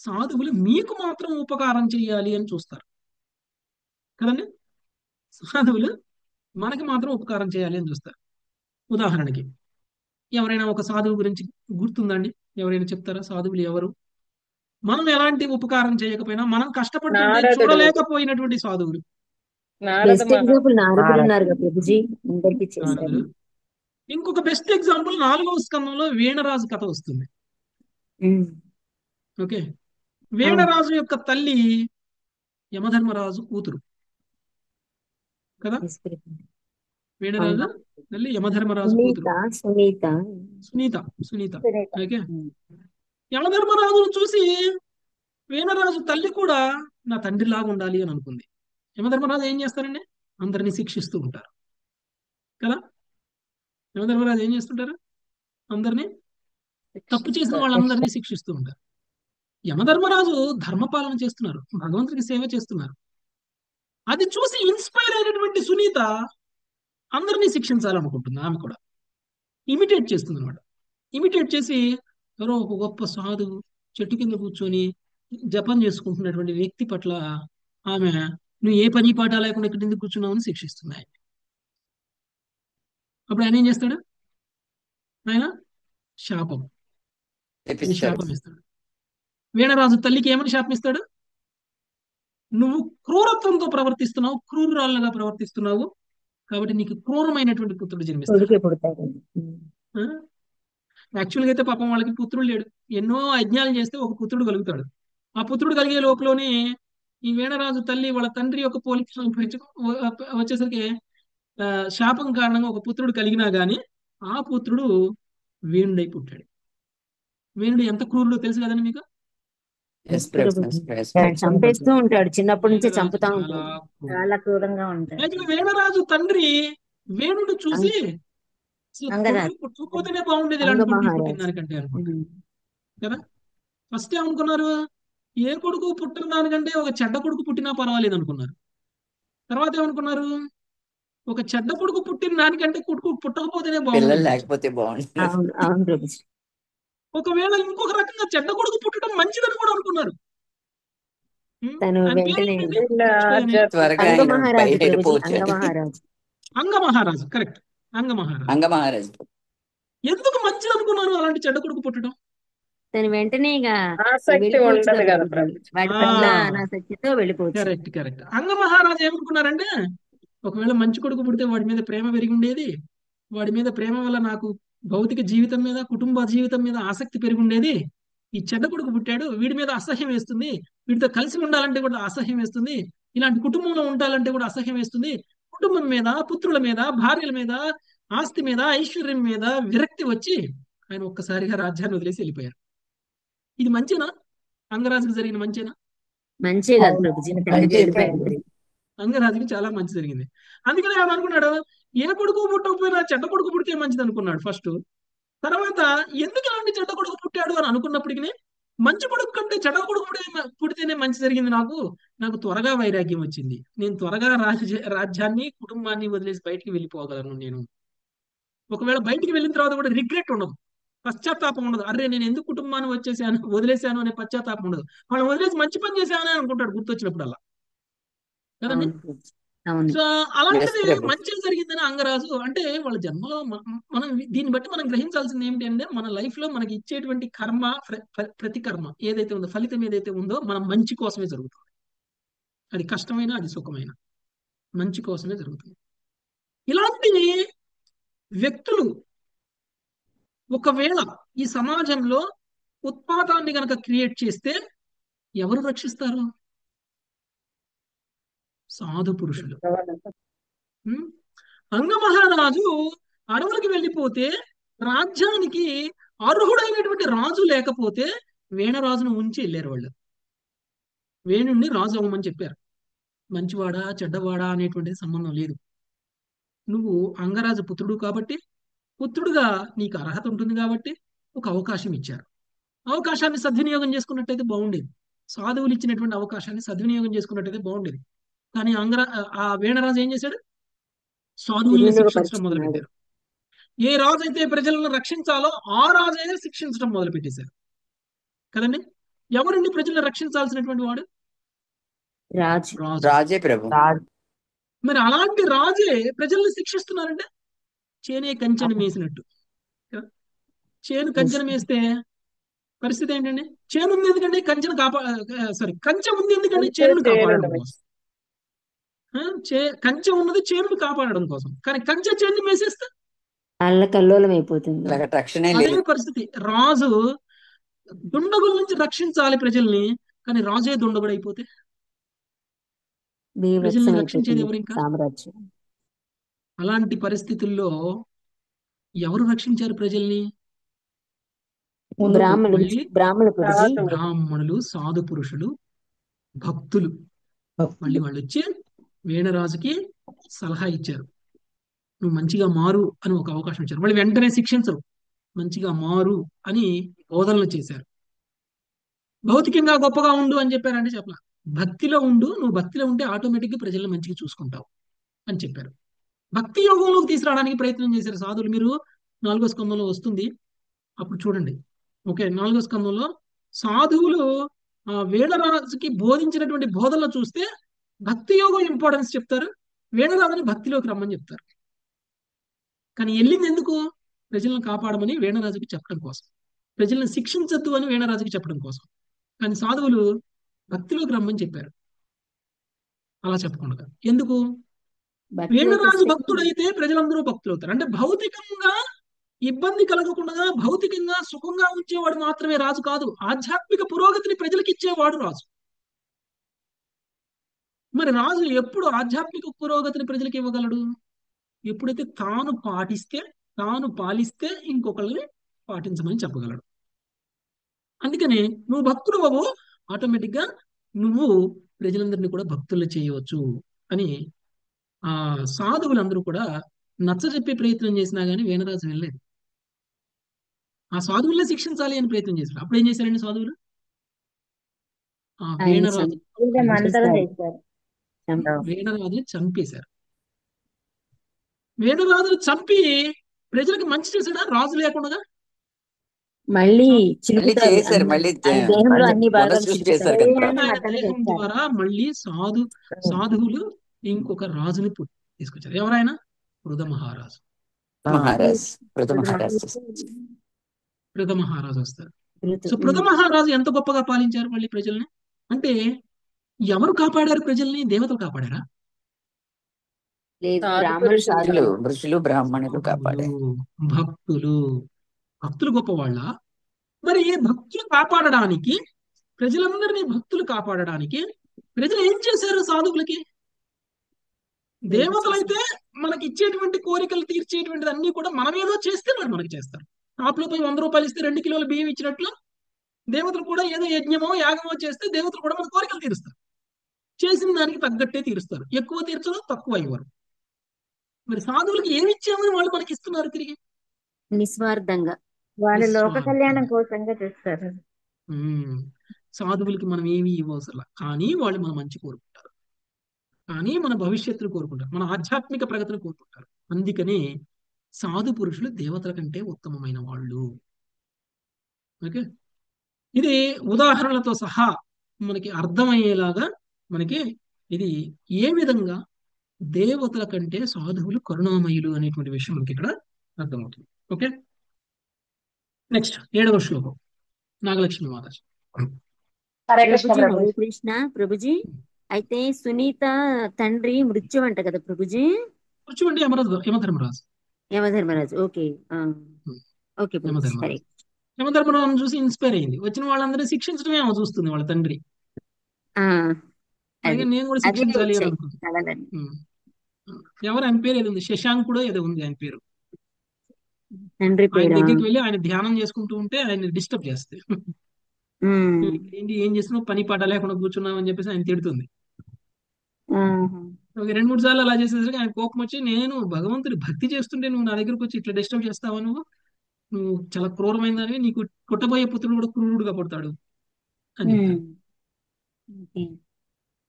సాధువులు మీకు మాత్రం ఉపకారం చేయాలి అని చూస్తారు కదండి. సాధువులు మనకి మాత్రం ఉపకారం చేయాలి అని చూస్తారు. ఉదాహరణకి ఎవరైనా ఒక సాధువు గురించి గుర్తుందండి? ఎవరైనా చెప్తారా? సాధువులు ఎవరు? మనం ఎలాంటి ఉపకారం చేయకపోయినా మనం కష్టపడుతుంటే నారదుడు. చూడలేకపోయినటువంటి సాధువులు. నారద బెస్ట్ ఎగ్జాంపుల్ నారదులు ఉన్నారు కదా ప్రభుజీ, అందరికీ చేశారు. నారదులు. ఇంకొక బెస్ట్ ఎగ్జాంపుల్ 4వ స్కందంలో వీణరాజు కథ వస్తుంది. ఓకే, వీణరాజు యొక్క తల్లి యమధర్మరాజు కూతురు కదా. వీణరాజు తల్లి యమధర్మరాజు కూతురు సునీత. ఓకే, యమధర్మరాజును చూసి వీణరాజు తల్లి కూడా నా తండ్రిలాగా ఉండాలి అని అనుకుంది. యమధర్మరాజు ఏం చేస్తారండి? అందరినీ శిక్షిస్తూ ఉంటారు కదా. యమధర్మరాజు ఏం చేస్తుంటారు? అందరినీ, తప్పు చేసిన వాళ్ళందరినీ శిక్షిస్తూ ఉంటారు. యమధర్మరాజు ధర్మపాలన చేస్తున్నారు, భగవంతుడికి సేవ చేస్తున్నారు. అది చూసి ఇన్స్పైర్ అయినటువంటి సునీత అందరినీ శిక్షించాలనుకుంటుంది. ఆమె కూడా ఇమిటేట్ చేస్తుంది అనమాట. ఇమిటేట్ చేసి ఎవరో ఒక గొప్ప సాధువు చెట్టు కింద కూర్చొని జపం చేసుకుంటున్నటువంటి వ్యక్తి పట్ల ఆమె నువ్వు ఏ పని పాట లేకుండా ఇక్కడ ఎందుకు కూర్చున్నావు అని శిక్షిస్తుంది ఆయన. అప్పుడు ఆయన ఏం చేస్తాడు? ఆయన శాపం ఇస్తాడు. వీణరాజు తల్లికి ఏమని శాపం ఇస్తాడు? నువ్వు క్రూరత్వంతో ప్రవర్తిస్తున్నావు, క్రూరురాలుగా ప్రవర్తిస్తున్నావు, కాబట్టి నీకు క్రూరమైనటువంటి పుత్రుడు జన్మిస్తాడు. యాక్చువల్గా అయితే పాపం వాళ్ళకి పుత్రుడు లేడు. ఎన్నో యజ్ఞాలు చేస్తే ఒక పుత్రుడు కలుగుతాడు. ఆ పుత్రుడు కలిగే లోపలనే ఈ వీణరాజు తల్లి వాళ్ళ తండ్రి యొక్క పోలికలను వచ్చేసరికి శాపం కారణంగా ఒక పుత్రుడు కలిగినా గాని ఆ పుత్రుడు వేణుడై పుట్టాడు. వేణుడు ఎంత క్రూరుడో తెలుసు కదండి మీకు. చంపేస్తూ ఉంటాడు, చిన్నప్పటి నుంచి చంపుతా ఉంటాడు, చాలా క్రూరంగా ఉంటాడు. వీణరాజు తండ్రి వేణుడు చూసి పుట్టుకుపోతేనే బాగుండేది ఇలాంటి కొడుకు పుట్టిన దానికంటే అనుకుంటారు కదా. ఫస్ట్ ఏమనుకున్నారు? ఏ కొడుకు పుట్టిన దానికంటే ఒక చెడ్డ కొడుకు పుట్టినా పర్వాలేదు అనుకున్నారు. తర్వాత ఏమనుకున్నారు? ఒక చెడ్డ కొడుకు పుట్టిన దానికంటే కొడుకు పుట్టకపోతేనే బాగుంది. ఒకవేళ ఇంకొక రకంగా చెడ్డ కొడుకు పుట్టడం మంచిదని కూడా అనుకున్నారు. అంగమహారాజు, కరెక్ట్, అంగమహారాజు. ఎందుకు మంచిది అనుకున్నారు అలాంటి చెడ్డ కొడుకు పుట్టడం? తను వెంటనే ఇక ఆసక్తి వెళ్ళిపోవచ్చు ఉండదు కదా కదా గురుజీ. ప్రభుజీ. వాటి ఆ పట్ల అనాసక్తితో వెళ్ళిపోవచ్చు. Correct correct. అంగమహారాజు ఏమనుకున్నారంటే, ఒకవేళ మంచి కొడుకు పుడితే వాడి మీద ప్రేమ పెరిగి ఉండేది, వాడి మీద ప్రేమ వల్ల నాకు భౌతిక జీవితం మీద కుటుంబ జీవితం మీద ఆసక్తి పెరిగి ఉండేది. ఈ చెడ్డ కొడుకు పుట్టాడు, వీడి మీద అసహ్యం వేస్తుంది, వీడితో కలిసి ఉండాలంటే కూడా అసహ్యం వేస్తుంది, ఇలాంటి కుటుంబంలో ఉండాలంటే కూడా అసహ్యం వేస్తుంది. కుటుంబం మీద, పుత్రుల మీద, భార్యల మీద, ఆస్తి మీద, ఐశ్వర్యం మీద విరక్తి వచ్చి ఆయన ఒక్కసారిగా రాజ్యాన్ని వదిలేసి వెళ్ళిపోయారు. ఇది మంచేనా? అంగరాజుకు జరిగిన మంచేనా? మంచిగా కాదు అవును. ప్రభుజీ, మంచి తండ్రి జరిగింది. వెళ్ళిపోయాడు. అంగరాజుకి చాలా మంచి జరిగింది. అందుకని ఆయన అనుకున్నాడు, ఏ కొడుకు పుట్టకపోయినా చెడ్డ కొడుకు పుడితే మంచిది అనుకున్నాడు ఫస్ట్. తర్వాత ఎందుకు ఇలాంటి చెడ్డ కొడుకు పుట్టాడు అని అనుకున్నప్పటికీ, మంచి కొడుకు కంటే చెడ్డ కొడుకు పుడితేనే మంచి జరిగింది నాకు, నాకు త్వరగా వైరాగ్యం వచ్చింది, నేను త్వరగా రాజ్యాన్ని కుటుంబాన్ని వదిలేసి బయటికి వెళ్ళిపోగలను. నేను ఒకవేళ బయటికి వెళ్ళిన తర్వాత కూడా రిగ్రెట్ ఉండదు, పశ్చాత్తాపం ఉండదు. అరే నేను ఎందుకు కుటుంబాన్ని వచ్చేసాను వదిలేశాను అనే పశ్చాత్తాపం ఉండదు. వాళ్ళని వదిలేసి మంచి పని చేశాను అని అనుకుంటాడు గుర్తొచ్చినప్పుడల్లా, కదండి. అవును ప్రభుజీ. అవును. సో ఎస్ అలాంటిది ప్రభు. మంచి జరిగిందని అంగరాజు అంటే వాళ్ళ జన్మలో మనం దీన్ని బట్టి మనం గ్రహించాల్సింది ఏమిటి అంటే, మన లైఫ్ లో మనకి ఇచ్చేటువంటి కర్మ, ప్రతి కర్మ ఏదైతే ఉందో, ఫలితం ఏదైతే ఉందో మనం మంచి కోసమే జరుగుతుంది. అది కష్టమైన, అది సుఖమైన మంచి కోసమే జరుగుతుంది. ఇలాంటి వ్యక్తులు ఒకవేళ ఈ సమాజంలో ఉత్పాతాన్ని గనక క్రియేట్ చేస్తే ఎవరు రక్షిస్తారు? సాధు పురుషులు. ఉం? అంగమహారాజు అడవులకి వెళ్ళిపోతే రాజ్యానికి అర్హుడైనటువంటి రాజు లేకపోతే వేణరాజును ఉంచి వెళ్ళారు వాళ్ళు. వేణుణ్ణి రాజు అవ్వమని చెప్పారు. మంచివాడా చెడ్డవాడా అనేటువంటిది సంబంధం లేదు. నువ్వు అంగరాజు పుత్రుడు కాబట్టి, పుత్రుడుగా నీకు అర్హత ఉంటుంది కాబట్టి ఒక అవకాశం ఇచ్చారు. అవకాశాన్ని సద్వినియోగం చేసుకున్నట్టయితే బాగుండేది. సాధువులు ఇచ్చినటువంటి అవకాశాన్ని సద్వినియోగం చేసుకున్నట్టయితే బాగుండేది. కానీ ఆ వేణరాజు ఏం చేశాడు? సాధువుల్ని శిక్షించడం దుర్వినియోగపరుచుకున్నాడు. మొదలుపెట్టారు. ఏ రాజు అయితే ప్రజలను రక్షించాలో ఆ రాజే శిక్షించడం మొదలుపెట్టేశారు, కదండి. ఎవరండి ప్రజలను రక్షించాల్సినటువంటి వాడు? రాజు. రాజు. రాజే ప్రభు. మరి అలాంటి రాజే ప్రజల్ని శిక్షిస్తున్నారంటే చేనే కంచెను మేసినట్టు. చేను కంచెను మేస్తే పరిస్థితి ఏంటండి? చేను ఉంది ఎందుకండి? కంచెను కంచె ఉంది ఎందుకండి? చేనును కాపాడడం కోసం. కంచె ఉన్నది చేనును కాపాడడం కోసం, కానీ కంచె చేను మేసేస్తే అల్లకల్లోలం అయిపోతుంది. రక్షణే అదే లేదు. పరిస్థితి. రాజు దుండగుల నుంచి రక్షించాలి ప్రజల్ని, కానీ రాజే దుండగుడు అయిపోతే ప్రజల్ని రక్షించేది ఎవరు ఇంకా? సామ్రాజ్యం. అలాంటి పరిస్థితుల్లో ఎవరు రక్షించారు ప్రజల్ని? బ్రాహ్మణులు, సాధు పురుషులు, భక్తులు. మళ్ళీ వాళ్ళు వచ్చి వేణరాజుకి సలహా ఇచ్చారు, నువ్వు మంచిగా మారు అని ఒక అవకాశం ఇచ్చారు. వాళ్ళు వెంటనే శిక్షించరు, మంచిగా మారు అని బోధనలు చేశారు. భౌతికంగా గొప్పగా ఉండు అని చెప్పారంటే చెప్పలా, భక్తిలో ఉండు, నువ్వు భక్తిలో ఉంటే ఆటోమేటిక్గా ప్రజలను మంచిగా చూసుకుంటావు అని చెప్పారు. భక్తి యోగంలోకి తీసుకురావడానికి ప్రయత్నం చేశారు సాధువులు. మీరు 4వ స్కందంలో వస్తుంది, అప్పుడు చూడండి. ఓకే, 4వ స్కందంలో సాధువులు వేణరాజుకి బోధించినటువంటి బోధనలు చూస్తే భక్తి యోగం ఇంపార్టెన్స్ చెప్తారు, వేణరాజుని భక్తిలోకి రమ్మని చెప్తారు. కానీ వెళ్ళింది ఎందుకు? ప్రజలను కాపాడమని వేణరాజుకి చెప్పడం కోసం, ప్రజలను శిక్షించద్దు అని వేణరాజుకి చెప్పడం కోసం. కానీ సాధువులు భక్తిలోకి రమ్మని చెప్పారు. అలా చెప్పకుండా ఎందుకు? వేణరాజు భక్తుడైతే ప్రజలందరూ భక్తులు అవుతారు. అంటే భౌతికంగా ఇబ్బంది కలగకుండా, భౌతికంగా సుఖంగా ఉంచేవాడు మాత్రమే రాజు కాదు, ఆధ్యాత్మిక పురోగతిని ప్రజలకు ఇచ్చేవాడు రాజు. మరి రాజు ఎప్పుడు ఆధ్యాత్మిక పురోగతిని ప్రజలకు ఇవ్వగలడు? ఎప్పుడైతే తాను పాలిస్తే ఇంకొకళ్ళని పాటించమని చెప్పగలడు. అందుకని నువ్వు భక్తుడు బాబు, ఆటోమేటిక్ గా నువ్వు ప్రజలందరినీ కూడా భక్తులు చేయవచ్చు అని ఆ సాధువులందరూ కూడా నచ్చజెప్పే ప్రయత్నం చేసినా గానీ వేణరాజు వెళ్ళలేదు. ఆ సాధువుల్ని శిక్షించాలి అని ప్రయత్నం చేశారు. అప్పుడు ఏం చేశారండి సాధువులు? వేణరాజుని చంపేశారు. వేణరాజుని చంపి ప్రజలకు మంచి చేశాడా రాజు లేకుండా? మళ్ళీ చేశారు. మళ్ళీ పునఃసృష్టి చేశారు కదా. దేహం ద్వారా మళ్ళీ సాధువులు ఇంకొక రాజుని తీసుకొచ్చారు. ఎవరైనా? పృథ మహారాజు వస్తారు. సో పృథ మహారాజు ఎంత గొప్పగా పాలించారు మళ్ళీ ప్రజల్ని అంటే ఎవరు కాపాడారు ప్రజల్ని? దేవతలు కాపాడారా? లేదు, సాధు బ్రాహ్మణులు పురుషులు. ఋషులు ఋషులు బ్రాహ్మణులు సాధువులు, కాపాడారు. భక్తులు. భక్తులు గొప్పవాళ్ళ? మరి భక్తులు కాపాడడానికి, ప్రజలందరినీ భక్తులు కాపాడడానికి ప్రజలు ఏం చేశారు సాధువులకి? దేవతలైతే మనకి ఇచ్చేటువంటి కోరికలు తీర్చేటువంటిది అన్ని కూడా మనం ఏదో చేస్తే మరి మనకి చేస్తారు. షాప్లో పోయి 100 రూపాయలు ఇస్తే 2 కిలోల బియ్యం ఇచ్చినట్లు దేవతలు కూడా ఏదో యజ్ఞమో యాగమో చేస్తే దేవతలు కూడా మన కోరికలు తీరుస్తారు. చేసిన దానికి తగ్గట్టే తీరుస్తారు. ఎక్కువ తీర్చరు, తక్కువ ఇవ్వరు. మరి సాధువులకి ఏమి ఇచ్చామని వాళ్ళు మనకి ఇస్తున్నారు తిరిగి? నిస్వార్థంగా. వాళ్ళు లోక నిస్వార్థంగా. కళ్యాణం కోసంగా చేస్తారు. సాధువులకి మనం ఏమీ ఇవ్వవసరం, కానీ వాళ్ళు మన మంచి కోరుకుంటారు, కానీ మన భవిష్యత్తును కోరుకుంటారు, మన ఆధ్యాత్మిక ప్రగతిని కోరుకుంటారు. అందుకనే సాధు పురుషులు దేవతల కంటే ఉత్తమమైన వాళ్ళు. ఓకే, ఇది ఉదాహరణలతో సహా మనకి అర్థమయ్యేలాగా మనకి ఇది ఏ విధంగా దేవతల కంటే సాధువులు కరుణామయులు అనేటువంటి విషయం మనకి ఇక్కడ అర్థమవుతుంది. ఓకే, నెక్స్ట్ 7వ శ్లోకం నాగలక్ష్మి మాతాజీ. హరే కృష్ణ ప్రభుజీ, ప్రభు. హరే కృష్ణ ప్రభుజీ. అయితే సునీత తండ్రి మృత్యు అంట కదా ప్రభుజీ? మృత్యు అంటే యమధర్మరాజు. యమధర్మరాజు. ఓకే. ఓకే ప్రభుజీ, సరే. యమధర్మరాజు చూసి ఇన్స్పైర్ అయింది. వచ్చిన వాళ్ళందరూ శిక్షించడమే ఆమె చూస్తుంది, వాళ్ళ తండ్రి. అలాగే నేను కూడా శిక్షించాలి అని అనుకుంది. ఎవరు ఆయన పేరు ఏదో ఉంది, శశాంక్ కూడా ఏదో ఉంది ఆయన పేరు. తండ్రి ఆయన పేరు. దగ్గరికి వెళ్ళి ఆయన ధ్యానం చేసుకుంటూ ఉంటే ఆయన డిస్టర్బ్ చేస్తే ఏంటి ఏం చేస్తున్నావు, పని పాట లేకుండా కూర్చున్నావు అని చెప్పేసి ఆయన తిడుతుంది. ఒక 2-3 సార్లు అలా చేసేసరికి ఆయన కోపం వచ్చి, నేను భగవంతుడి భక్తి చేస్తుంటే నువ్వు నా దగ్గరకు వచ్చి ఇట్లా డిస్టర్బ్ చేస్తావా, నువ్వు చాలా క్రూరమైన దానివి, నీకు పుట్టబోయే పుత్రుడు కూడా క్రూరుడుగా పుడతాడు అని చెప్తాడు.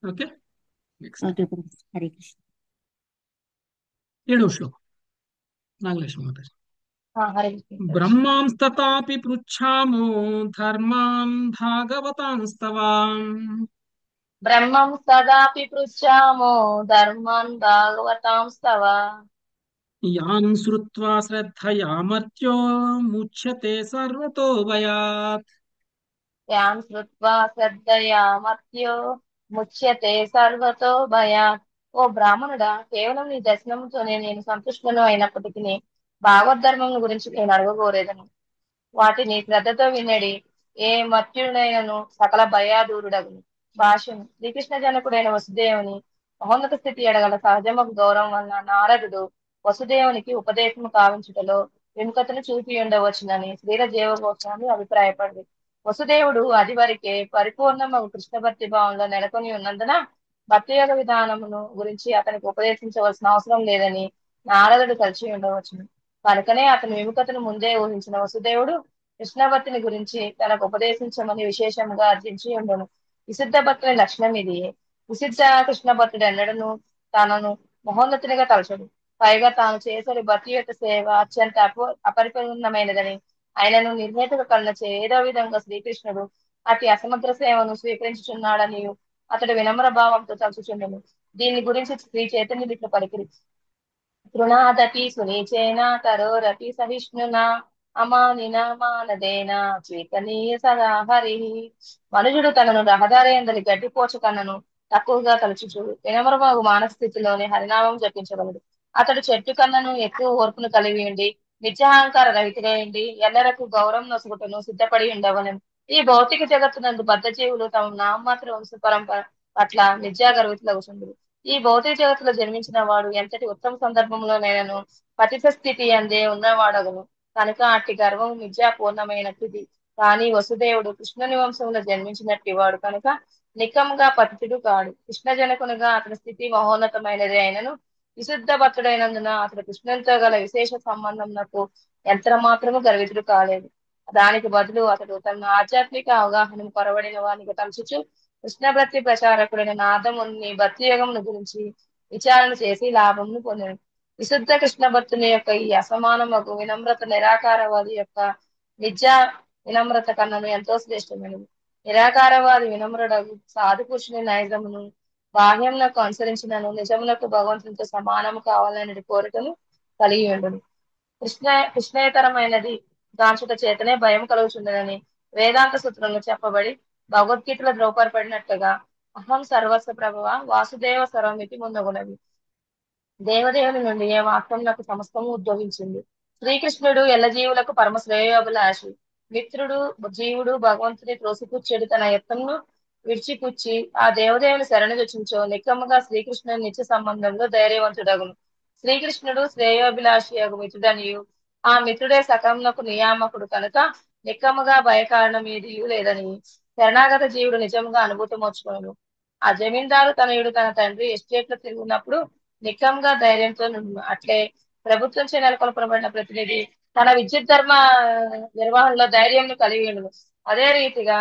Okay, next okay Prabhuji, Hare Krishna. 7వ శ్లోకం నాగలక్ష్మి మాతాజీ. హరే కృష్ణ. బ్రహ్మాంస్తతాపి పృచ్ఛామో ధర్మాన్ భాగవతాంస్తవాన్ బ్రహ్మం సదాపి పృచ్ఛామో ధర్మాన్ భాగవతాం స్తవ యాన్ శ్రుత్వా శ్రద్ధయామర్త్యో ముచ్యతే సర్వతో భయాత్. యాన్ శ్రుత్వా శ్రద్ధయా మత్యో ముచ్యతే సర్వతో భయాత్. ఓ బ్రాహ్మణుడా, కేవలం నీ దర్శనంతోనే నేను సంతుష్టను అయినప్పటికీ భాగవద్ధర్మం గురించి నేను అడగగోరేదను. వాటిని శ్రద్ధతో వినడి ఏ మత్యుడైనను సకల భయాదూరుడగును. భాష్యం. శ్రీకృష్ణ జనకుడైన వసుదేవుని మహోన్నత స్థితి ఎడగల సహజమకు గౌరవం వలన నారదుడు వసుదేవునికి ఉపదేశము కావించుటలో విముఖతను చూపి ఉండవచ్చునని శ్రీల జీవగోస్వామి అభిప్రాయపడింది. వసుదేవుడు అది వరకే పరిపూర్ణమగు కృష్ణ భక్తి భావంలో నెలకొని ఉన్నందున భక్తి యోగ విధానమును గురించి అతనికి ఉపదేశించవలసిన అవసరం లేదని నారదుడు తలచి ఉండవచ్చును. కనుకనే అతని విముఖతను ముందే ఊహించిన వసుదేవుడు కృష్ణభక్తిని గురించి తనకు ఉపదేశించమని విశేషంగా అర్జించి ఉండను. విశుద్ధ భక్తుని లక్షణం ఇది. విశుద్ధ కృష్ణ భక్తుడు ఎన్నడను తనను మహోన్నతునిగా తలచడు. పైగా తాను చేసే భక్తి యొక్క సేవ అత్యంత అపరిపూర్ణమైనదని ఆయనను నిర్ణేతక కలనచే ఏదో విధంగా శ్రీకృష్ణుడు అతి అసమగ్ర సేవను స్వీకరించుచున్నాడని అతడు వినమ్ర భావంతో తలుచుచుండెను. దీని గురించి శ్రీ చైతన్యుడు ఇట్లా పలికిరి. తృణాదపి సునీచేన తరోరపి సహిష్ణునా అమానిన మానదేన చైతనీయ సదా హరి. మనుషుడు తనను రహదారి అందరి గడ్డిపోచ కన్నను తక్కువగా తలుచుచు వినమ్రబాగు మానస స్థితిలోనే హరినామం జపించగలడు. అతడు చెట్టు కన్నను ఎక్కువ ఓర్పును కలిగి ఉండి నిత్యాహంకార రహితుడైండి ఎల్లరకు గౌరవం నొసుగుటను సిద్ధపడి ఉండవలను. ఈ భౌతిక జగత్తునందు బద్ధ జీవులు తమ నామమాత్ర వంశ పరంపర పట్ల నిత్యాగర్వితులవుతుండ్రు. ఈ భౌతిక జగత్తులో జన్మించిన వాడు ఎంతటి ఉత్తమ సందర్భంలోనైనాను పతిత స్థితి అందే ఉన్నవాడగను. కనుక అట్టి గర్వం మిథ్యా పూర్ణమైనట్టిది. కానీ వసుదేవుడు కృష్ణుని వంశంలో జన్మించినట్టి వాడు కనుక నిక్కముగా పతితుడు కాడు. కృష్ణ జనకునిగా అతని స్థితి మహోన్నతమైనది అయినను విశుద్ధ భక్తుడైనందున అతడు కృష్ణునితో గల విశేష సంబంధం నాకు ఎంత మాత్రము గర్వితుడు కాలేదు. దానికి బదులు అతడు తన ఆధ్యాత్మిక అవగాహనను పొరబడిన వానికి తలుచుచు కృష్ణ భక్తి ప్రచారకుడైన నాదముని భక్తి యోగమును గురించి విచారణ చేసి లాభమును పొందాడు. విశుద్ధ కృష్ణ భక్తుని యొక్క ఈ అసమానమగు వినమ్రత నిరాకారవాది యొక్క నిజ వినమ్రత కన్నను ఎంతో శ్రేష్టమైనది. నిరాకారవాది వినమ్రుడగు సాధు పురుషుని నైజమును బాహ్యమునకు అనుసరించినను నిజమునకు భగవంతునితో సమానము కావాలనే కోరికను కలిగి ఉండను. కృష్ణేతరమైనది గాంచుట చేతనే భయం కలుగుతుండనని వేదాంత సూత్రంలో చెప్పబడి భగవద్గీతలో ద్రౌపదపడినట్లుగా అహం సర్వస్వ ప్రభువ వాసుదేవ సర్వమితి ముందగునవి. దేవదేవుని నుండి ఏ వాక్యములకు సమస్తము ఉద్భవించింది. శ్రీకృష్ణుడు ఎల్లజీవులకు పరమ శ్రేయోభిలాషి. మిత్రుడు జీవుడు భగవంతుని త్రోసిపుచ్చేడు తన యత్నమును విడిచిపుచ్చి ఆ దేవదేవుని శరణుజొచ్చించో నిక్కముగా శ్రీకృష్ణుని నిత్య సంబంధంలో ధైర్యవంతుడగును. శ్రీకృష్ణుడు శ్రేయోభిలాషి అగు మిత్రుడనియు ఆ మిత్రుడే సకమునకు నియామకుడు కనుక నిక్కముగా భయకారణం ఏదియు లేదని శరణాగత జీవుడు నిజముగా అనుభూతి మోచుకొను. ఆ జమీందారు తనయుడు తన తండ్రి ఎస్టేట్లో తిరిగినప్పుడు నిఖంగా ధైర్యంతో నుండు. అట్లే ప్రభుత్వంచే నెలకొల్పబడిన ప్రతినిధి తన విద్యుత్ ధర్మ నిర్వహణలో ధైర్యంను కలిగి ఉండును. అదే రీతిగా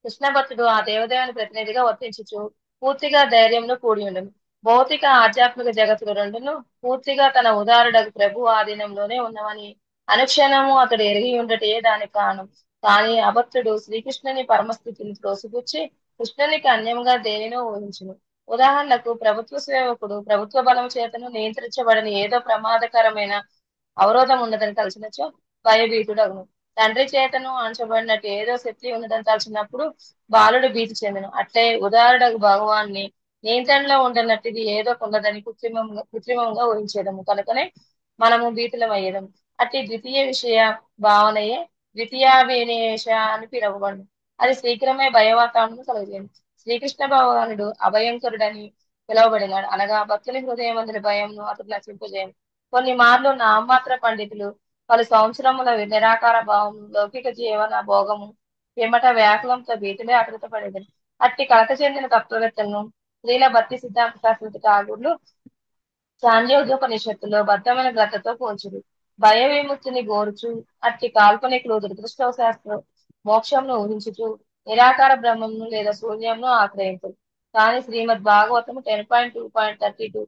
కృష్ణ భక్తుడు ఆ దేవదేవుని ప్రతినిధిగా వర్తించుచు పూర్తిగా ధైర్యంను కూడి ఉండను. భౌతిక ఆధ్యాత్మిక జగత్తులు రెండును పూర్తిగా తన ఉదారుడకు ప్రభు ఆధీనంలోనే ఉన్నవని అనుక్షణము అతడు ఎరిగి ఉండటే దానికి కారణం. కానీ అభక్తుడు శ్రీకృష్ణుని పరమస్థితిని త్రోసిపుచ్చి కృష్ణునికి అన్యముగా దేనినో ఊహించును. ఉదాహరణకు ప్రభుత్వ సేవకుడు ప్రభుత్వ బలం చేతను నియంత్రించబడని ఏదో ప్రమాదకరమైన అవరోధం ఉన్నదని తలచినచో భయభీతుడగును. తండ్రి చేతను అణచబడినట్టు ఏదో శక్తి ఉన్నదని తలచినప్పుడు బాలుడు భీతి చెందును. అట్లే ఉదారుడగు భగవాన్ని నియంత్రణలో ఉండనట్టుది ఏదో ఉన్నదని కృత్రిమంగా ఊహించేదము కనుకనే మనము భీతులమయ్యేదము. అట్టి ద్వితీయ విషయ భావనయే ద్వితీయాభినివేశ అని పిలువబడును. అది శీఘ్రమే భయవాతావరణను కలుగజేయండి. శ్రీకృష్ణ భగవానుడు అభయంకరుడని పిలువబడినాడు. అనగా భక్తుని హృదయం అందుని భయంను అతడు నశింపజేయను. కొన్ని మార్లు నామమాత్ర పండితులు పలు సంవత్సరముల నిరాకార భావం లౌకిక జీవన భోగము పిమ్మట వ్యాకులంతో భీతులే ఆకృత పడేదని. అట్టి కలత చెందిన తత్వవేత్తలను స్త్రీల భక్తి సిద్ధాంత శాస్త్ర ఠాగూర్లు సాంఖ్యోపనిషత్తులో బద్దమైన గ్రద్దతో పోల్చుడు. భయ విముక్తిని గోరుచు అట్టి కాల్పనికులు దురదృష్టవశాస్త్ర మోక్షంను ఊహించుచు నిరాకార బ్రహ్మంను లేదా శూన్యంను ఆశ్రయించరు. కానీ శ్రీమద్ భాగవతము 10.2.32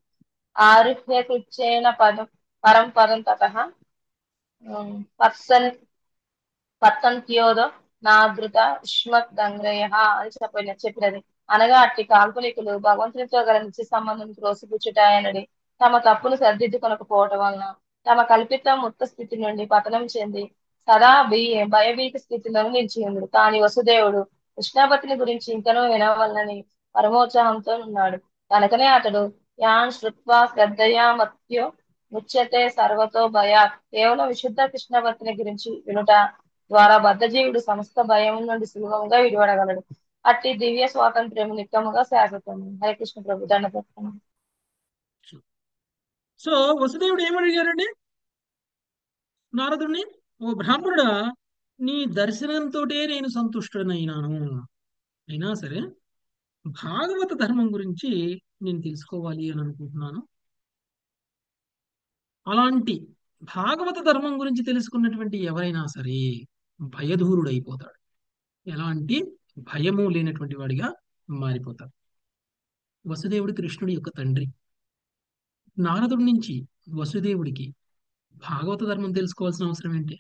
ఆరుహ్యకృచ్చేన పదం పరం పదం తత పర్సన్ పతంత్యోదో నాదృత యుష్మత్ దంగ్రయ అని చెప్పినది. అనగా అట్టి కాల్పనికులు భగవంతునితో గల నిత్య సంబంధం త్రోసిపుచ్చుటాయనడి తమ తప్పును సరిదిద్దుకొనకపోవటం వలన తమ కల్పిత ముక్త స్థితి నుండి పతనం చెంది సదా భయభీత స్థితిలో నిలిచి ఉండు. కాని వసుదేవుడు కృష్ణాపతిని గురించి ఇంకనూ వినవలనని పరమోత్సాహంతో ఉన్నాడు. కనుకనే అతడు యాన్ శ్రుత్వా శ్రద్ధయా మత్యో ముచ్యతే సర్వతో భయాత్ కేవలం విశుద్ధ కృష్ణభక్తిని గురించి వినుట ద్వారా బద్ధజీవుడు సమస్త భయం నుండి సులభంగా విడివడగలడు. అట్టి దివ్య స్వాతంత్ర్యము నిత్యముగా శాశ్వతం. హరే కృష్ణ ప్రభు దండపత్రం. సో వసుదేవుడు ఏమడిగారండి నారదుడిని? ఓ బ్రాహ్మణుడా, నీ దర్శనంతోటే నేను సంతుష్టుడనైనాను. అయినా సరే భాగవత ధర్మం గురించి నేను తెలుసుకోవాలి అని అనుకుంటున్నాను. అలాంటి భాగవత ధర్మం గురించి తెలుసుకున్నటువంటి ఎవరైనా సరే భయధూరుడైపోతాడు. ఎలాంటి భయము లేనటువంటి వాడిగా మారిపోతాడు. వసుదేవుడు కృష్ణుడి యొక్క తండ్రి. నారదుడి నుంచి వసుదేవుడికి భాగవత ధర్మం తెలుసుకోవాల్సిన అవసరం ఏంటి?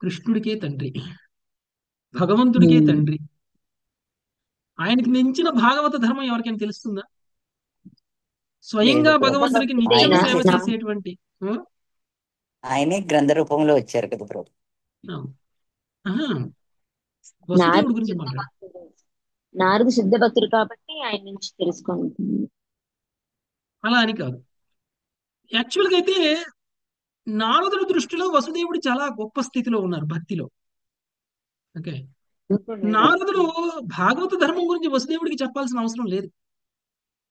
కృష్ణుడికే తండ్రి, భగవంతుడికే తండ్రి. ఆయనకి మించిన భాగవత ధర్మం ఎవరికైనా తెలుస్తుందా? స్వయంగా భగవంతుడికి నిత్యం సేవ చేసేటువంటి ఆయనే గ్రంథ రూపంలో వచ్చారు కదా ప్రభు. వసుదేవుడి గురించి మాట్లాడు. నారదు సిద్ధ భక్తుడు కాబట్టి ఆయన నుంచి తెలుసుకోండి. అలా అని కాదు. యాక్చువల్గా అయితే నారదుడి దృష్టిలో వసుదేవుడు చాలా గొప్ప స్థితిలో ఉన్నారు భక్తిలో. ఓకే, నారదుడు భాగవత ధర్మం గురించి వసుదేవుడికి చెప్పాల్సిన అవసరం లేదు.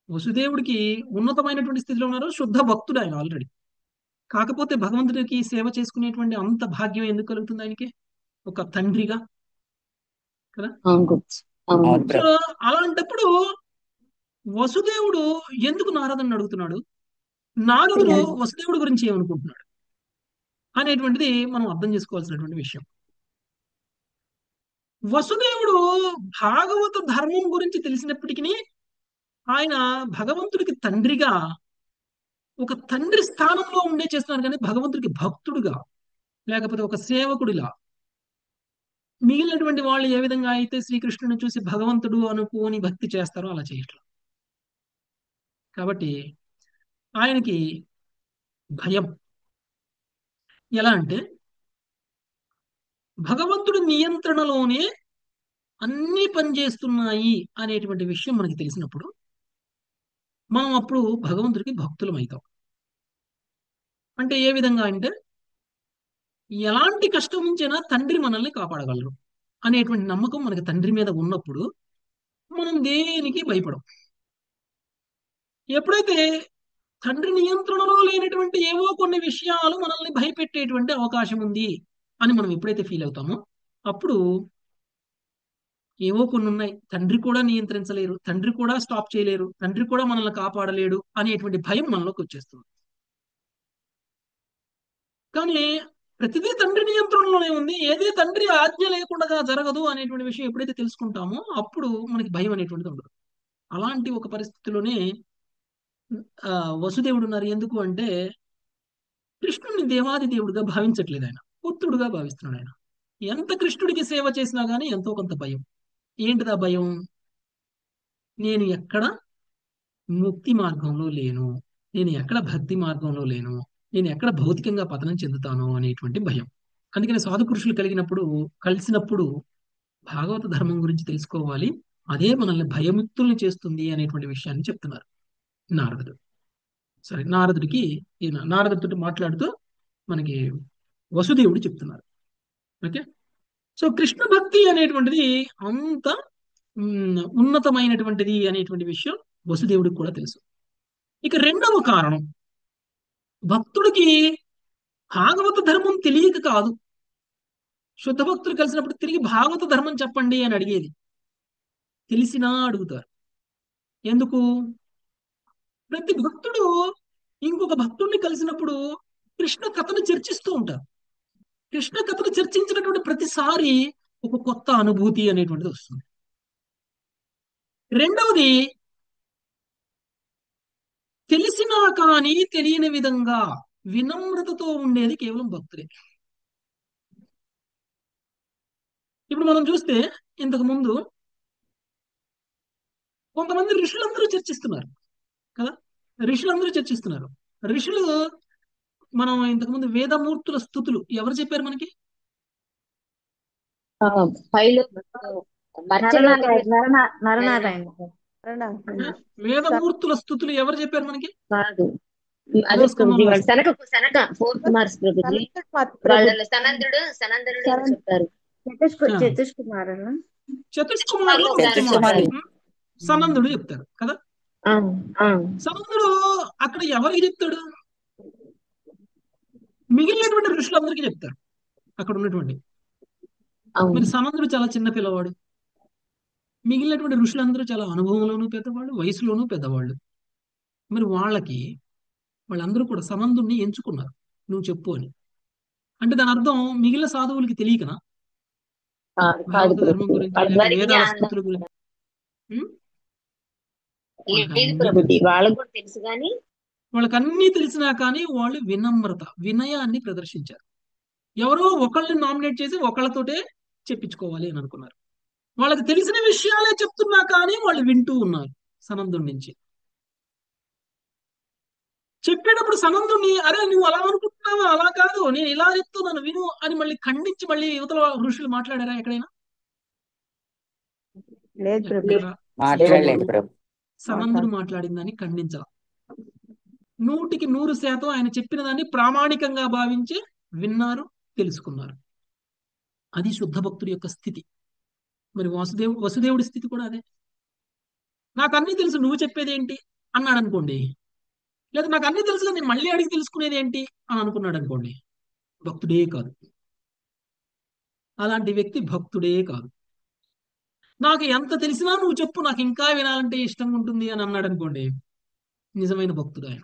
వసుదేవుడికి ఉన్నతమైనటువంటి స్థితిలో ఉన్నారు, శుద్ధ భక్తుడు ఆయన ఆల్రెడీ. కాకపోతే భగవంతుడికి సేవ చేసుకునేటువంటి అంత భాగ్యం ఎందుకు కలుగుతుంది ఆయనకి ఒక తండ్రిగా కదా? సో అలాంటప్పుడు వసుదేవుడు ఎందుకు నారదుని అడుగుతున్నాడు, నారదుడు వసుదేవుడి గురించి ఏమనుకుంటున్నాడు అనేటువంటిది మనం అర్థం చేసుకోవాల్సినటువంటి విషయం. వసుదేవుడు భాగవత ధర్మం గురించి తెలిసినప్పటికీ ఆయన భగవంతుడికి తండ్రిగా ఒక తండ్రి స్థానంలో ఉండే చేస్తున్నాడు, కానీ భగవంతుడికి భక్తుడుగా లేకపోతే ఒక సేవకుడిలా. మిగిలినటువంటి వాళ్ళు ఏ విధంగా అయితే శ్రీకృష్ణుని చూసి భగవంతుడు అనుకోని భక్తి చేస్తారో అలా చేయట్లేదు. కాబట్టి ఆయనకి భయం. ఎలా అంటే భగవంతుడి నియంత్రణలోనే అన్ని పనిచేస్తున్నాయి అనేటువంటి విషయం మనకి తెలిసినప్పుడు మనం అప్పుడు భగవంతుడికి భక్తులం అవుతాం. అంటే ఏ విధంగా అంటే ఎలాంటి కష్టం నుంచైనా తండ్రి మనల్ని కాపాడగలరు అనేటువంటి నమ్మకం మనకి తండ్రి మీద ఉన్నప్పుడు మనం దేనికి భయపడం. ఎప్పుడైతే తండ్రి నియంత్రణలో లేనటువంటి ఏవో కొన్ని విషయాలు మనల్ని భయపెట్టేటువంటి అవకాశం ఉంది అని మనం ఎప్పుడైతే ఫీల్ అవుతామో అప్పుడు ఏవో కొన్ని ఉన్నాయి, తండ్రి కూడా నియంత్రించలేరు, తండ్రి కూడా స్టాప్ చేయలేరు, తండ్రి కూడా మనల్ని కాపాడలేడు అనేటువంటి భయం మనలోకి వచ్చేస్తుంది. కానీ ప్రతిదీ తండ్రి నియంత్రణలోనే ఉంది, ఏది తండ్రి ఆజ్ఞ లేకుండా జరగదు అనేటువంటి విషయం ఎప్పుడైతే తెలుసుకుంటామో అప్పుడు మనకి భయం అనేటువంటిది ఉండదు. అలాంటి ఒక పరిస్థితిలోనే వసుదేవుడు ఉన్నారు. ఎందుకు అంటే కృష్ణుడిని దేవాది దేవుడిగా భావించట్లేదు ఆయన, పుత్రుడుగా భావిస్తున్నాడు. ఆయన ఎంత కృష్ణుడికి సేవ చేసినా గానీ ఎంతో కొంత భయం. ఏంటిదా భయం? నేను ఎక్కడ ముక్తి మార్గంలో లేను, నేను ఎక్కడ భక్తి మార్గంలో లేను, నేను ఎక్కడ భౌతికంగా పతనం చెందుతాను అనేటువంటి భయం. అందుకని సాధు పురుషులు కలిసినప్పుడు భాగవత ధర్మం గురించి తెలుసుకోవాలి, అదే మనల్ని భయముక్తుల్ని చేస్తుంది అనేటువంటి విషయాన్ని చెప్తున్నారు నారదుడు. సరే, నారదుడితో మాట్లాడుతూ మనకి వసుదేవుడు చెప్తున్నారు. ఓకే, సో కృష్ణ భక్తి అనేటువంటిది అంత ఉన్నతమైనటువంటిది అనేటువంటి విషయం వసుదేవుడికి కూడా తెలుసు. ఇక రెండవ కారణం, భక్తుడికి భాగవత ధర్మం తెలియక కాదు. శుద్ధ భక్తులు కలిసినప్పుడు తిరిగి భాగవత ధర్మం చెప్పండి అని అడిగేది, తెలిసినా అడుగుతారు. ఎందుకు? ప్రతి భక్తుడు ఇంకొక భక్తుడిని కలిసినప్పుడు కృష్ణ కథను చర్చిస్తూ ఉంటారు. కృష్ణ కథను చర్చించినటువంటి ప్రతిసారి ఒక కొత్త అనుభూతి అనేటువంటిది వస్తుంది. రెండవది, తెలిసినా కానీ తెలియని విధంగా వినమ్రతతో ఉండేది కేవలం భక్తుడే. ఇప్పుడు మనం చూస్తే ఇంతకు ముందు కొంతమంది ఋషులందరూ చర్చిస్తున్నారు కదా, ఋషులు మనం ఇంతకుముందు వేదమూర్తుల స్థుతులు ఎవరు చెప్పారు మనకి? వేదమూర్తుల స్థుతులు ఎవరు చెప్పారు మనకి? చతుష్కుమారులు సనందుడు చెప్తారు కదా. సనందుడు అక్కడ ఎవరికి చెప్తాడు? మిగిలినటువంటి ఋషులందరికీ చెప్తారు అక్కడ ఉన్నటువంటి. మరి సనందుడు చాలా చిన్న పిల్లవాడు, మిగిలినటువంటి ఋషులందరూ చాలా అనుభవంలోనూ పెద్దవాళ్ళు, వయసులోనూ పెద్దవాళ్ళు. మరి వాళ్ళందరూ కూడా సనందుడిని ఎంచుకున్నారు నువ్వు చెప్పు అని. అంటే దాని అర్థం మిగిలిన సాధువులకి తెలియకనా భాగవత ధర్మం గురించి, వేదాల స్థుతుల గురించి? వాళ్ళకన్నీ తెలిసినా కానీ వాళ్ళు వినయాన్ని ప్రదర్శించారు. ఎవరో ఒకళ్ళని నామినేట్ చేసి ఒకళ్ళతోటే చెప్పించుకోవాలి అని అనుకున్నారు. వాళ్ళకి తెలిసిన విషయాలే చెప్తున్నా కానీ వాళ్ళు వింటూ ఉన్నారు సనందుడి నుంచి. చెప్పేటప్పుడు సనందుని, అరే నువ్వు అలా అనుకుంటున్నావా, అలా కాదు, నేను ఇలా చెప్తున్నాను విను అని మళ్ళీ ఖండించి మళ్ళీ యువతల ఋషులు మాట్లాడారా ఎక్కడైనా? సనందుడు మాట్లాడిందని ఖండించాల. 100% ఆయన చెప్పిన దాన్ని ప్రామాణికంగా భావించి విన్నారు, తెలుసుకున్నారు. అది శుద్ధ భక్తుడి యొక్క స్థితి. మరి వసుదేవుడి స్థితి కూడా అదే. నాకు అన్నీ తెలుసు, నువ్వు చెప్పేది ఏంటి అన్నాడు అనుకోండి, లేదా నాకు అన్నీ తెలుసు నేను మళ్ళీ అడిగి తెలుసుకునేది ఏంటి అని అనుకున్నాడు అనుకోండి, భక్తుడే కాదు. అలాంటి వ్యక్తి భక్తుడే కాదు. నాకు ఎంత తెలిసినా నువ్వు చెప్పు, నాకు ఇంకా వినాలంటే ఇష్టంగా ఉంటుంది అని అన్నాడు అనుకోండి, నిజమైన భక్తుడు ఆయన.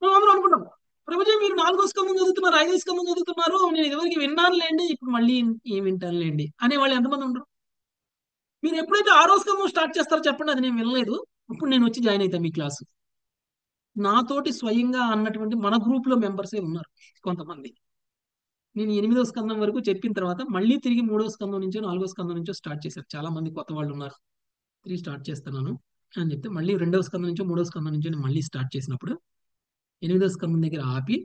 మనం అందరూ అనుకుంటాం, ప్రభుజీ మీరు 4వ స్కందం చదువుతున్నారు, 5వ స్కందం చదువుతున్నారు, నేను ఇదివరకు విన్నాను లేండి, ఇప్పుడు మళ్ళీ ఏం వింటాను లేండి అనే వాళ్ళు ఎంతమంది ఉండరు? మీరు ఎప్పుడైతే 6వ స్కందం స్టార్ట్ చేస్తారో చెప్పండి, అది నేను వినలేదు, ఇప్పుడు నేను వచ్చి జాయిన్ అవుతాను మీ క్లాసు. నాతోటి స్వయంగా అన్నటువంటి మన గ్రూప్ లో మెంబర్సే ఉన్నారు కొంతమంది. నేను 8వ స్కందం వరకు చెప్పిన తర్వాత మళ్ళీ తిరిగి 3వ స్కందం నుంచో 4వ స్కందం నుంచో స్టార్ట్ చేశారు. చాలా మంది కొత్త వాళ్ళు ఉన్నారు. 3 స్టార్ట్ చేస్తున్నాను అని చెప్తే మళ్ళీ 2వ స్కందం నుంచో 3వ స్కందం నుంచో నేను మళ్ళీ స్టార్ట్ చేసినప్పుడు 8వ స్కందం దగ్గర ఆపి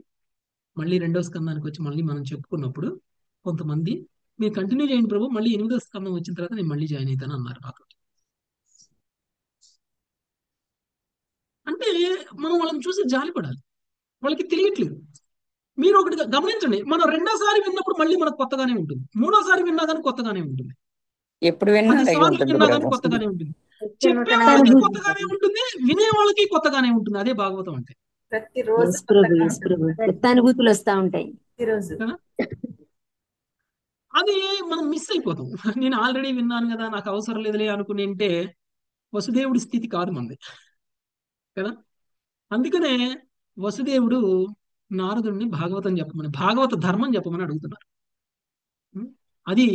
మళ్ళీ రెండో స్కందానికి వచ్చి మళ్ళీ మనం చెప్పుకున్నప్పుడు కొంతమంది మీరు కంటిన్యూ చేయండి ప్రభు, మళ్ళీ 8వ స్కందం వచ్చిన తర్వాత నేను మళ్ళీ జాయిన్ అవుతాను అన్నారు నాతో. అంటే మనం వాళ్ళని చూసి జాలిపడాలి, వాళ్ళకి తెలియట్లేదు. మీరు ఒకటి గమనించండి, మనం రెండోసారి విన్నప్పుడు మళ్ళీ మనకు కొత్తగానే ఉంటుంది, మూడోసారి విన్నా కానీ కొత్తగానే ఉంటుంది, ఎప్పుడు విన్నా 10 అలాగే సార్లు ఉంటుంది విన్నా కానీ బ్రదర్. కొత్తగానే ఉంటుంది. నిత్య చెప్పే నూతనంగా వాళ్ళకి ఉంటుంది. కొత్తగానే ఉంటుంది, వినే వాళ్ళకి కొత్తగానే ఉంటుంది. అదే భాగవతం అంటే. ప్రతిరోజు యేసు ప్రభు, కొత్తగా యేసు ఉంటుంది. ప్రభు. కొత్త అనుభూతులు వస్తా ఉంటాయి. ప్రతిరోజు కదా? అది మనం మిస్ అయిపోతాం. నేను ఆల్రెడీ విన్నాను కదా, నాకు అవసరం లేదులే అనుకుని అంటే వసుదేవుడి స్థితి కాదు మనది కదా. అందుకనే వసుదేవుడు నారదుడిని భాగవతం చెప్పమని, భాగవత ధర్మం చెప్పమని అడుగుతున్నారు. ఉం? అది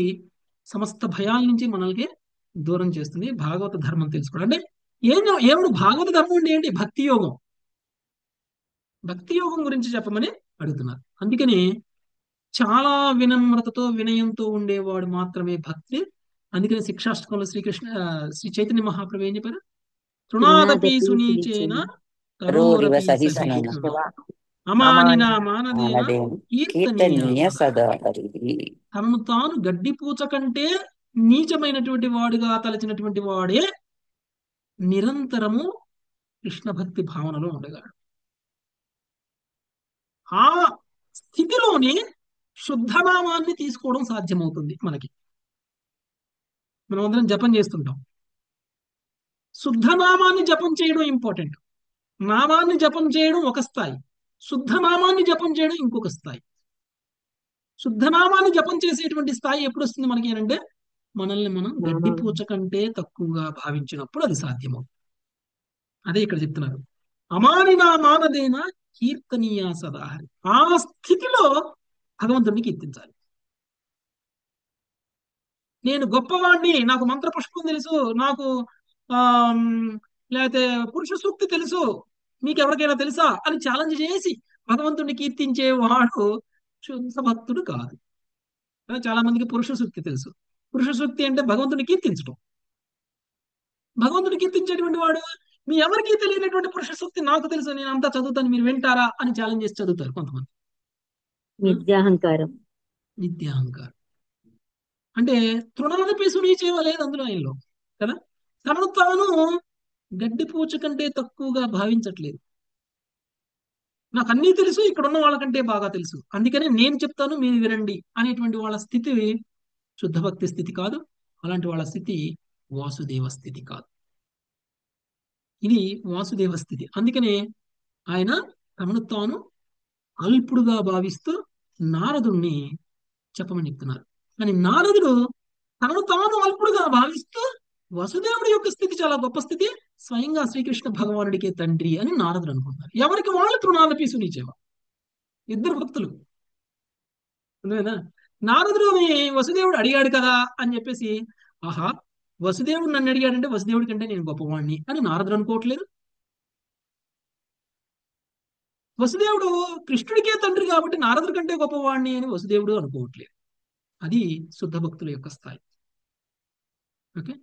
సమస్త భయాల నుంచి మనల్ని దూరం చేస్తుంది, భాగవత ధర్మం తెలుసుకోవడం. అంటే ఏమిడు భాగవత ధర్మం అంటే ఏంటి? భక్తి యోగం. భక్తి యోగం గురించి చెప్పమని అడుగుతున్నారు. అందుకని చాలా వినమ్రతతో వినయంతో ఉండేవాడు మాత్రమే భక్తి. అందుకని శిక్షాష్టకంలో శ్రీ చైతన్య మహాప్రభు ఏం చెప్పారు? తృణాదపి సునీచేన రోరివ తరోరపి సహిష్ణున సహిష్ణున అమానినా మానదేన మానదే కీర్తనీయ కీర్తనీయ సదా. సదా హరి. తనను తాను గడ్డిపూచ కంటే నీచమైనటువంటి వాడుగా తలచినటువంటి వాడే నిరంతరము కృష్ణ భక్తి భావనలో ఉండగాడు. ఆ స్థితిలోనే శుద్ధనామాన్ని తీసుకోవడం సాధ్యమవుతుంది మనకి. మనం అందరం జపం చేస్తుంటాం. శుద్ధనామాన్ని జపం చేయడం ఇంపార్టెంట్. నామాన్ని జపం చేయడం ఒక స్థాయి, శుద్ధనామాన్ని జపం చేయడం ఇంకొక స్థాయి. శుద్ధనామాన్ని జపం చేసేటువంటి స్థాయి ఎప్పుడు వస్తుంది మనకి అంటే, మనల్ని మనం గడ్డిపూచ కంటే తక్కువగా భావించినప్పుడు అది సాధ్యమవుతుంది. అదే ఇక్కడ చెప్తున్నారు. అమానినా మానదేన కీర్తనీయ సదాహరి. ఆ స్థితిలో భగవంతుడిని కీర్తించాలి. నేను గొప్పవాణ్ణి, నాకు మంత్రపుష్పం తెలుసు, నాకు లేకపోతే పురుష సూక్తి తెలుసు, మీకు ఎవరికైనా తెలుసా అని ఛాలెంజ్ చేసి భగవంతుడిని కీర్తించే వాడు శుద్ధ భక్తుడు కాదు. చాలా మందికి పురుష సూక్తి తెలుసు. పురుష సూక్తి అంటే భగవంతుడిని కీర్తించడం. భగవంతుడిని కీర్తించేటువంటి వాడు మీ ఎవరికీ తెలియనటువంటి పురుష సూక్తి నాకు తెలుసు, నేను అంతా చదువుతాను, మీరు వింటారా అని ఛాలెంజ్ చేసి చదువుతారు కొంతమంది. నిత్యాహంకారం. నిత్యాహంకారం అంటే తృణాదపి సునీచేయలేదు అందులో ఆయనలో కదా. తనను తాను గడ్డిపూచ కంటే తక్కువగా భావించట్లేదు. నాకు అన్నీ తెలుసు, ఇక్కడ ఉన్న వాళ్ళకంటే బాగా తెలుసు, అందుకనే నేను చెప్తాను మీరు వినండి అనేటువంటి వాళ్ళ స్థితి శుద్ధ భక్తి స్థితి కాదు. అలాంటి వాళ్ళ స్థితి వాసుదేవ స్థితి కాదు. ఇది వాసుదేవ స్థితి. అందుకనే ఆయన తమను తాను అల్పుడుగా భావిస్తూ నారదుణ్ణి చెప్పమని చెప్తున్నారు. కానీ నారదుడు తనను తాను అల్పుడుగా భావిస్తూ వసుదేవుడి యొక్క స్థితి చాలా గొప్ప స్థితి, స్వయంగా శ్రీకృష్ణ భగవానుడికే తండ్రి అని నారదుడు అనుకుంటున్నారు. ఎవరికి వాళ్ళు తృణాదపి సునీచేవ, ఇద్దరు భక్తులు. నారదుడు వసుదేవుడు అడిగాడు కదా అని చెప్పేసి, ఆహా వసుదేవుడు నన్ను అడిగాడంటే వసుదేవుడి కంటే నేను గొప్పవాణ్ణి అని నారదుడు అనుకోవట్లేదు. వసుదేవుడు కృష్ణుడికే తండ్రి కాబట్టి నారదుడి కంటే గొప్పవాణ్ణి అని వసుదేవుడు అనుకోవట్లేదు. అది శుద్ధ భక్తుల యొక్క స్థాయి. ఓకే,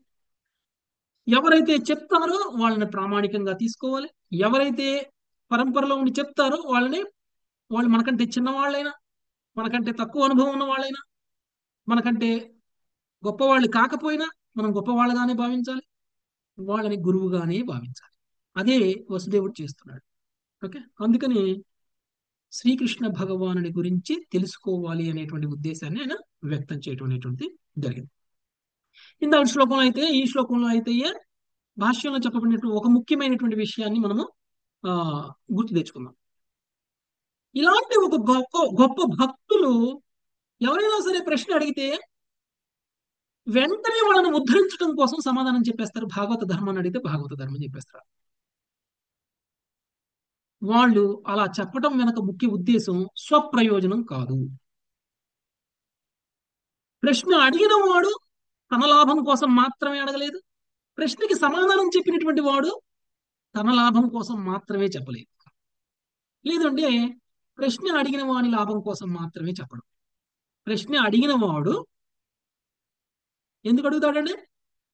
ఎవరైతే చెప్తారో వాళ్ళని ప్రామాణికంగా తీసుకోవాలి. ఎవరైతే పరంపరలో ఉండి చెప్తారో వాళ్ళు మనకంటే చిన్నవాళ్ళైనా, మనకంటే తక్కువ అనుభవం ఉన్న వాళ్ళైనా, మనకంటే గొప్పవాళ్ళు కాకపోయినా మనం గొప్పవాళ్ళగానే భావించాలి, వాళ్ళని గురువుగానే భావించాలి. అదే వసుదేవుడు చేస్తున్నాడు. ఓకే, అందుకని శ్రీకృష్ణ భగవానుడి గురించి తెలుసుకోవాలి అనేటువంటి ఉద్దేశాన్ని ఆయన వ్యక్తం చేయడం అనేటువంటిది జరిగింది. ఇందాక శ్లోకంలో అయితే, ఈ శ్లోకంలో అయితే భాష్యంలో చెప్పబడినటువంటి ఒక ముఖ్యమైనటువంటి విషయాన్ని మనము గుర్తు తెచ్చుకుందాం. ఇలాంటి ఒక గొప్ప భక్తులు ఎవరైనా సరే ప్రశ్న అడిగితే వెంటనే వాళ్ళని ఉద్ధరించడం కోసం సమాధానం చెప్పేస్తారు. భాగవత ధర్మాన్ని అడిగితే భాగవత ధర్మం చెప్పేస్తారు. వాళ్ళు అలా చెప్పడం వెనక ముఖ్య ఉద్దేశం స్వప్రయోజనం కాదు. ప్రశ్న అడిగిన వాడు తన లాభం కోసం మాత్రమే అడగలేదు, ప్రశ్నకి సమాధానం చెప్పినటువంటి వాడు తన లాభం కోసం మాత్రమే చెప్పలేదు. లేదంటే ప్రశ్న అడిగిన వాడి లాభం కోసం మాత్రమే చెప్పడం. ప్రశ్న అడిగిన వాడు ఎందుకు అడుగుతాడంటే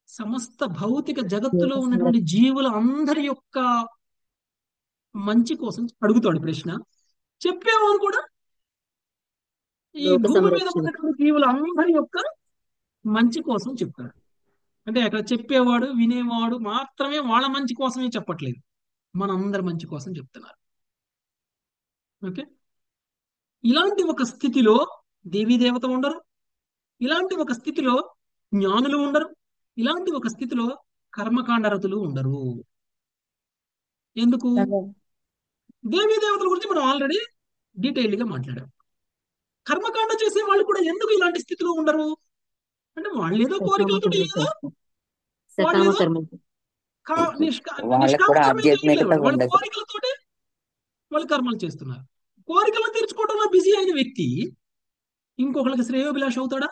సమస్త భౌతిక జగత్తులో ఉన్నటువంటి జీవుల అందరి యొక్క మంచి కోసం అడుగుతాడు ప్రశ్న. చెప్పేవాడు కూడా ఈ లోక భూమి మీద సంరక్షణ. ఉన్నటువంటి జీవులందరి యొక్క మంచి కోసం చెప్తారు. అంటే అక్కడ చెప్పేవాడు వినేవాడు మాత్రమే వాళ్ళ మంచి కోసమే చెప్పట్లేదు, మనందరి మంచి కోసం చెప్తున్నారు. ఓకే, ఇలాంటి ఒక స్థితిలో దేవీ దేవత ఉండరు, ఇలాంటి ఒక స్థితిలో జ్ఞానులు ఉండరు, ఇలాంటి ఒక స్థితిలో కర్మకాండరతులు ఉండరు. ఎందుకు? దేవీ దేవతల గురించి మనం ఆల్రెడీ డీటెయిల్ గా మాట్లాడాం. కర్మకాండ చేసే వాళ్ళు కూడా ఎందుకు ఇలాంటి స్థితిలో ఉండరు అంటే వాళ్ళు ఏదో కోరికలతో ఏదో వాళ్ళు సకామ ఏదో కర్మ. వాళ్ళకు నిష్కామ కూడా కర్మ ఏం చేయలేరు. ఆధ్యాత్మికత వాళ్ళ ఉండదు. కోరికలతోటే వాళ్ళు కర్మలు చేస్తున్నారు. కోరికలను తీర్చుకోవడంలో బిజీ అయిన వ్యక్తి ఇంకొకరికి శ్రేయోభిలాష అవుతాడా?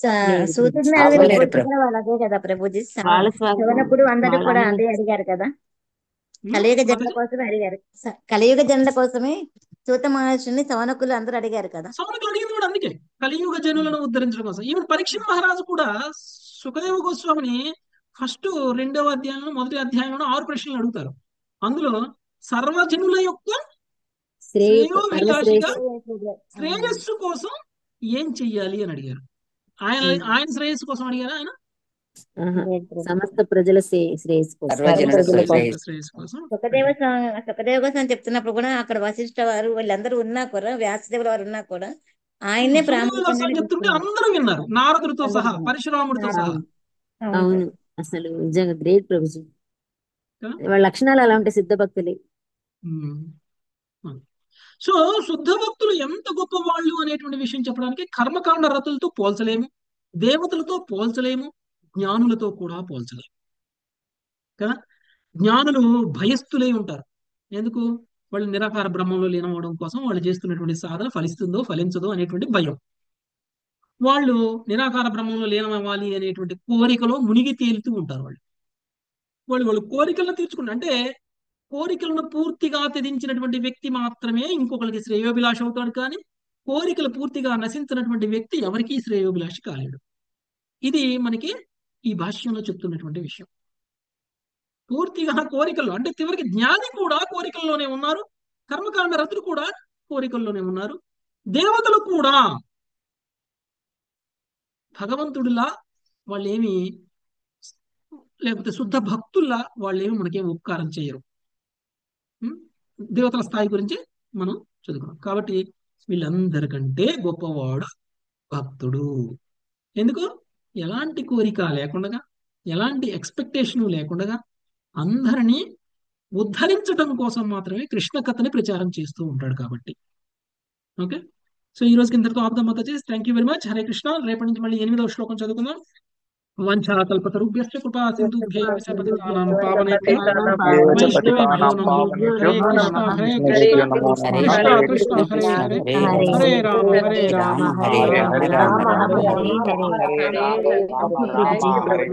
లేదు. సూతుడిని అవ్వలేరు అడిగిన ప్రభు. కూడా వాళ్ళు అదే కదా ప్రభుజీ. వాళ్ళ స్వార్థం శవనప్పుడు అందరూ కూడా వాళ్ళ అదే అడిగారు కదా, ఉం? కలియుగ జన్మ మాతాజీ, కోసమే అడిగారు. కలియుగ జన్మ కోసమే సూత మహర్షిని సవనకులు అందరూ అడిగారు కదా. సౌనకులు అడిగింది కూడా అందుకే, కలియుగ జనులను ఉద్ధరించడం కోసం. ఈవెన్ పరీక్ష మహారాజు కూడా సుఖదేవ గోస్వామిని ఫస్ట్ 2వ అధ్యాయంలో 1వ అధ్యాయంలో 6 ప్రశ్నలు అడుగుతారు. అందులో సర్వజనుల యొక్క శ్రేయోభిలాషిగా శ్రేయస్సు కోసం ఏం చెయ్యాలి అని అడిగారు. ఆయన శ్రేయస్సు కోసం అడిగారా? ఆయన సమస్త ప్రజల శ్రేయస్సు కోసం. సర్వజనుల ప్రజల కోసం. శ్రేయస్సు కోసం సుఖదేవ గోస్వామి చెప్తున్నప్పుడు కూడా అక్కడ వశిష్ఠ వారు వీళ్ళందరూ ఉన్నా కూడా, వ్యాసదేవుల వారు ఉన్నా కూడా ఆయనే ప్రాముఖ్యంగా చెప్తుంటే అందరూ విన్నారు, నారదుడితో సహా, పరశురాముడితో సహా. అవును, అసలు నిజంగా గ్రేట్ ప్రభుజీ. కదా? వాళ్ళ లక్షణాలు అలా ఉంటాయి, సిద్ధ భక్తులే. సో శుద్ధ భక్తులు ఎంత గొప్ప వాళ్ళు అనేటువంటి విషయం చెప్పడానికి కర్మకాండ రతులతో పోల్చలేము, దేవతలతో పోల్చలేము, జ్ఞానులతో కూడా పోల్చలేము. కదా, జ్ఞానులు భయస్థులై ఉంటారు. ఎందుకు? వాళ్ళు నిరాకార బ్రహ్మంలో లీనమవడం కోసం వాళ్ళు చేస్తున్నటువంటి సాధన ఫలిస్తుందో ఫలించదో అనేటువంటి భయం. వాళ్ళు నిరాకార బ్రహ్మంలో లీనమవ్వాలి అనేటువంటి కోరికలో మునిగి తేలుతూ ఉంటారు. వాళ్ళు కోరికలను తీర్చుకుంటారు. అంటే కోరికలను పూర్తిగా త్యజించినటువంటి వ్యక్తి మాత్రమే ఇంకొకరికి శ్రేయోభిలాష అవుతాడు, కానీ కోరికలు పూర్తిగా నశించినటువంటి వ్యక్తి ఎవరికీ శ్రేయోభిలాష కాలేడు. ఇది మనకి ఈ భాష్యంలో చెప్తున్నటువంటి విషయం. పూర్తిగా కోరికల్లో, అంటే చివరికి జ్ఞాని కూడా కోరికల్లోనే ఉన్నారు, కర్మకాండ రతులు కూడా కోరికల్లోనే ఉన్నారు, దేవతలు కూడా భగవంతుడిలా వాళ్ళేమి, లేకపోతే శుద్ధ భక్తుల్లా వాళ్ళేమి మనకేం ఉపకారం చేయరు. దేవతల స్థాయి గురించి మనం చదువుకున్నాం. కాబట్టి వీళ్ళందరికంటే గొప్పవాడు భక్తుడు. ఎందుకు? ఎలాంటి కోరిక లేకుండా, ఎలాంటి ఎక్స్పెక్టేషన్ లేకుండా అందరినీ ఉద్ధరించడం కోసం మాత్రమే కృష్ణ కథని ప్రచారం చేస్తూ ఉంటాడు. కాబట్టి ఓకే, సో ఈ రోజుకి ఇంతటితో ఆపుదాం మాతాజీ. Thank you very much. Hare Krishna. రేపటి నుంచి మళ్ళీ 8వ శ్లోకం చదువుకుందాం. వంఛాకల్పతరుభ్యశ్చ కృపా సింధుభ్యైవ చ పతితానాం పావనేభ్యో వైష్ణవేభ్యో నమో. హరే కృష్ణ హరే కృష్ణ కృష్ణ కృష్ణ హరే హరే, హరే రామ హరే రామ హరే రామ రామ హరే రామ. హరే హరే. హరే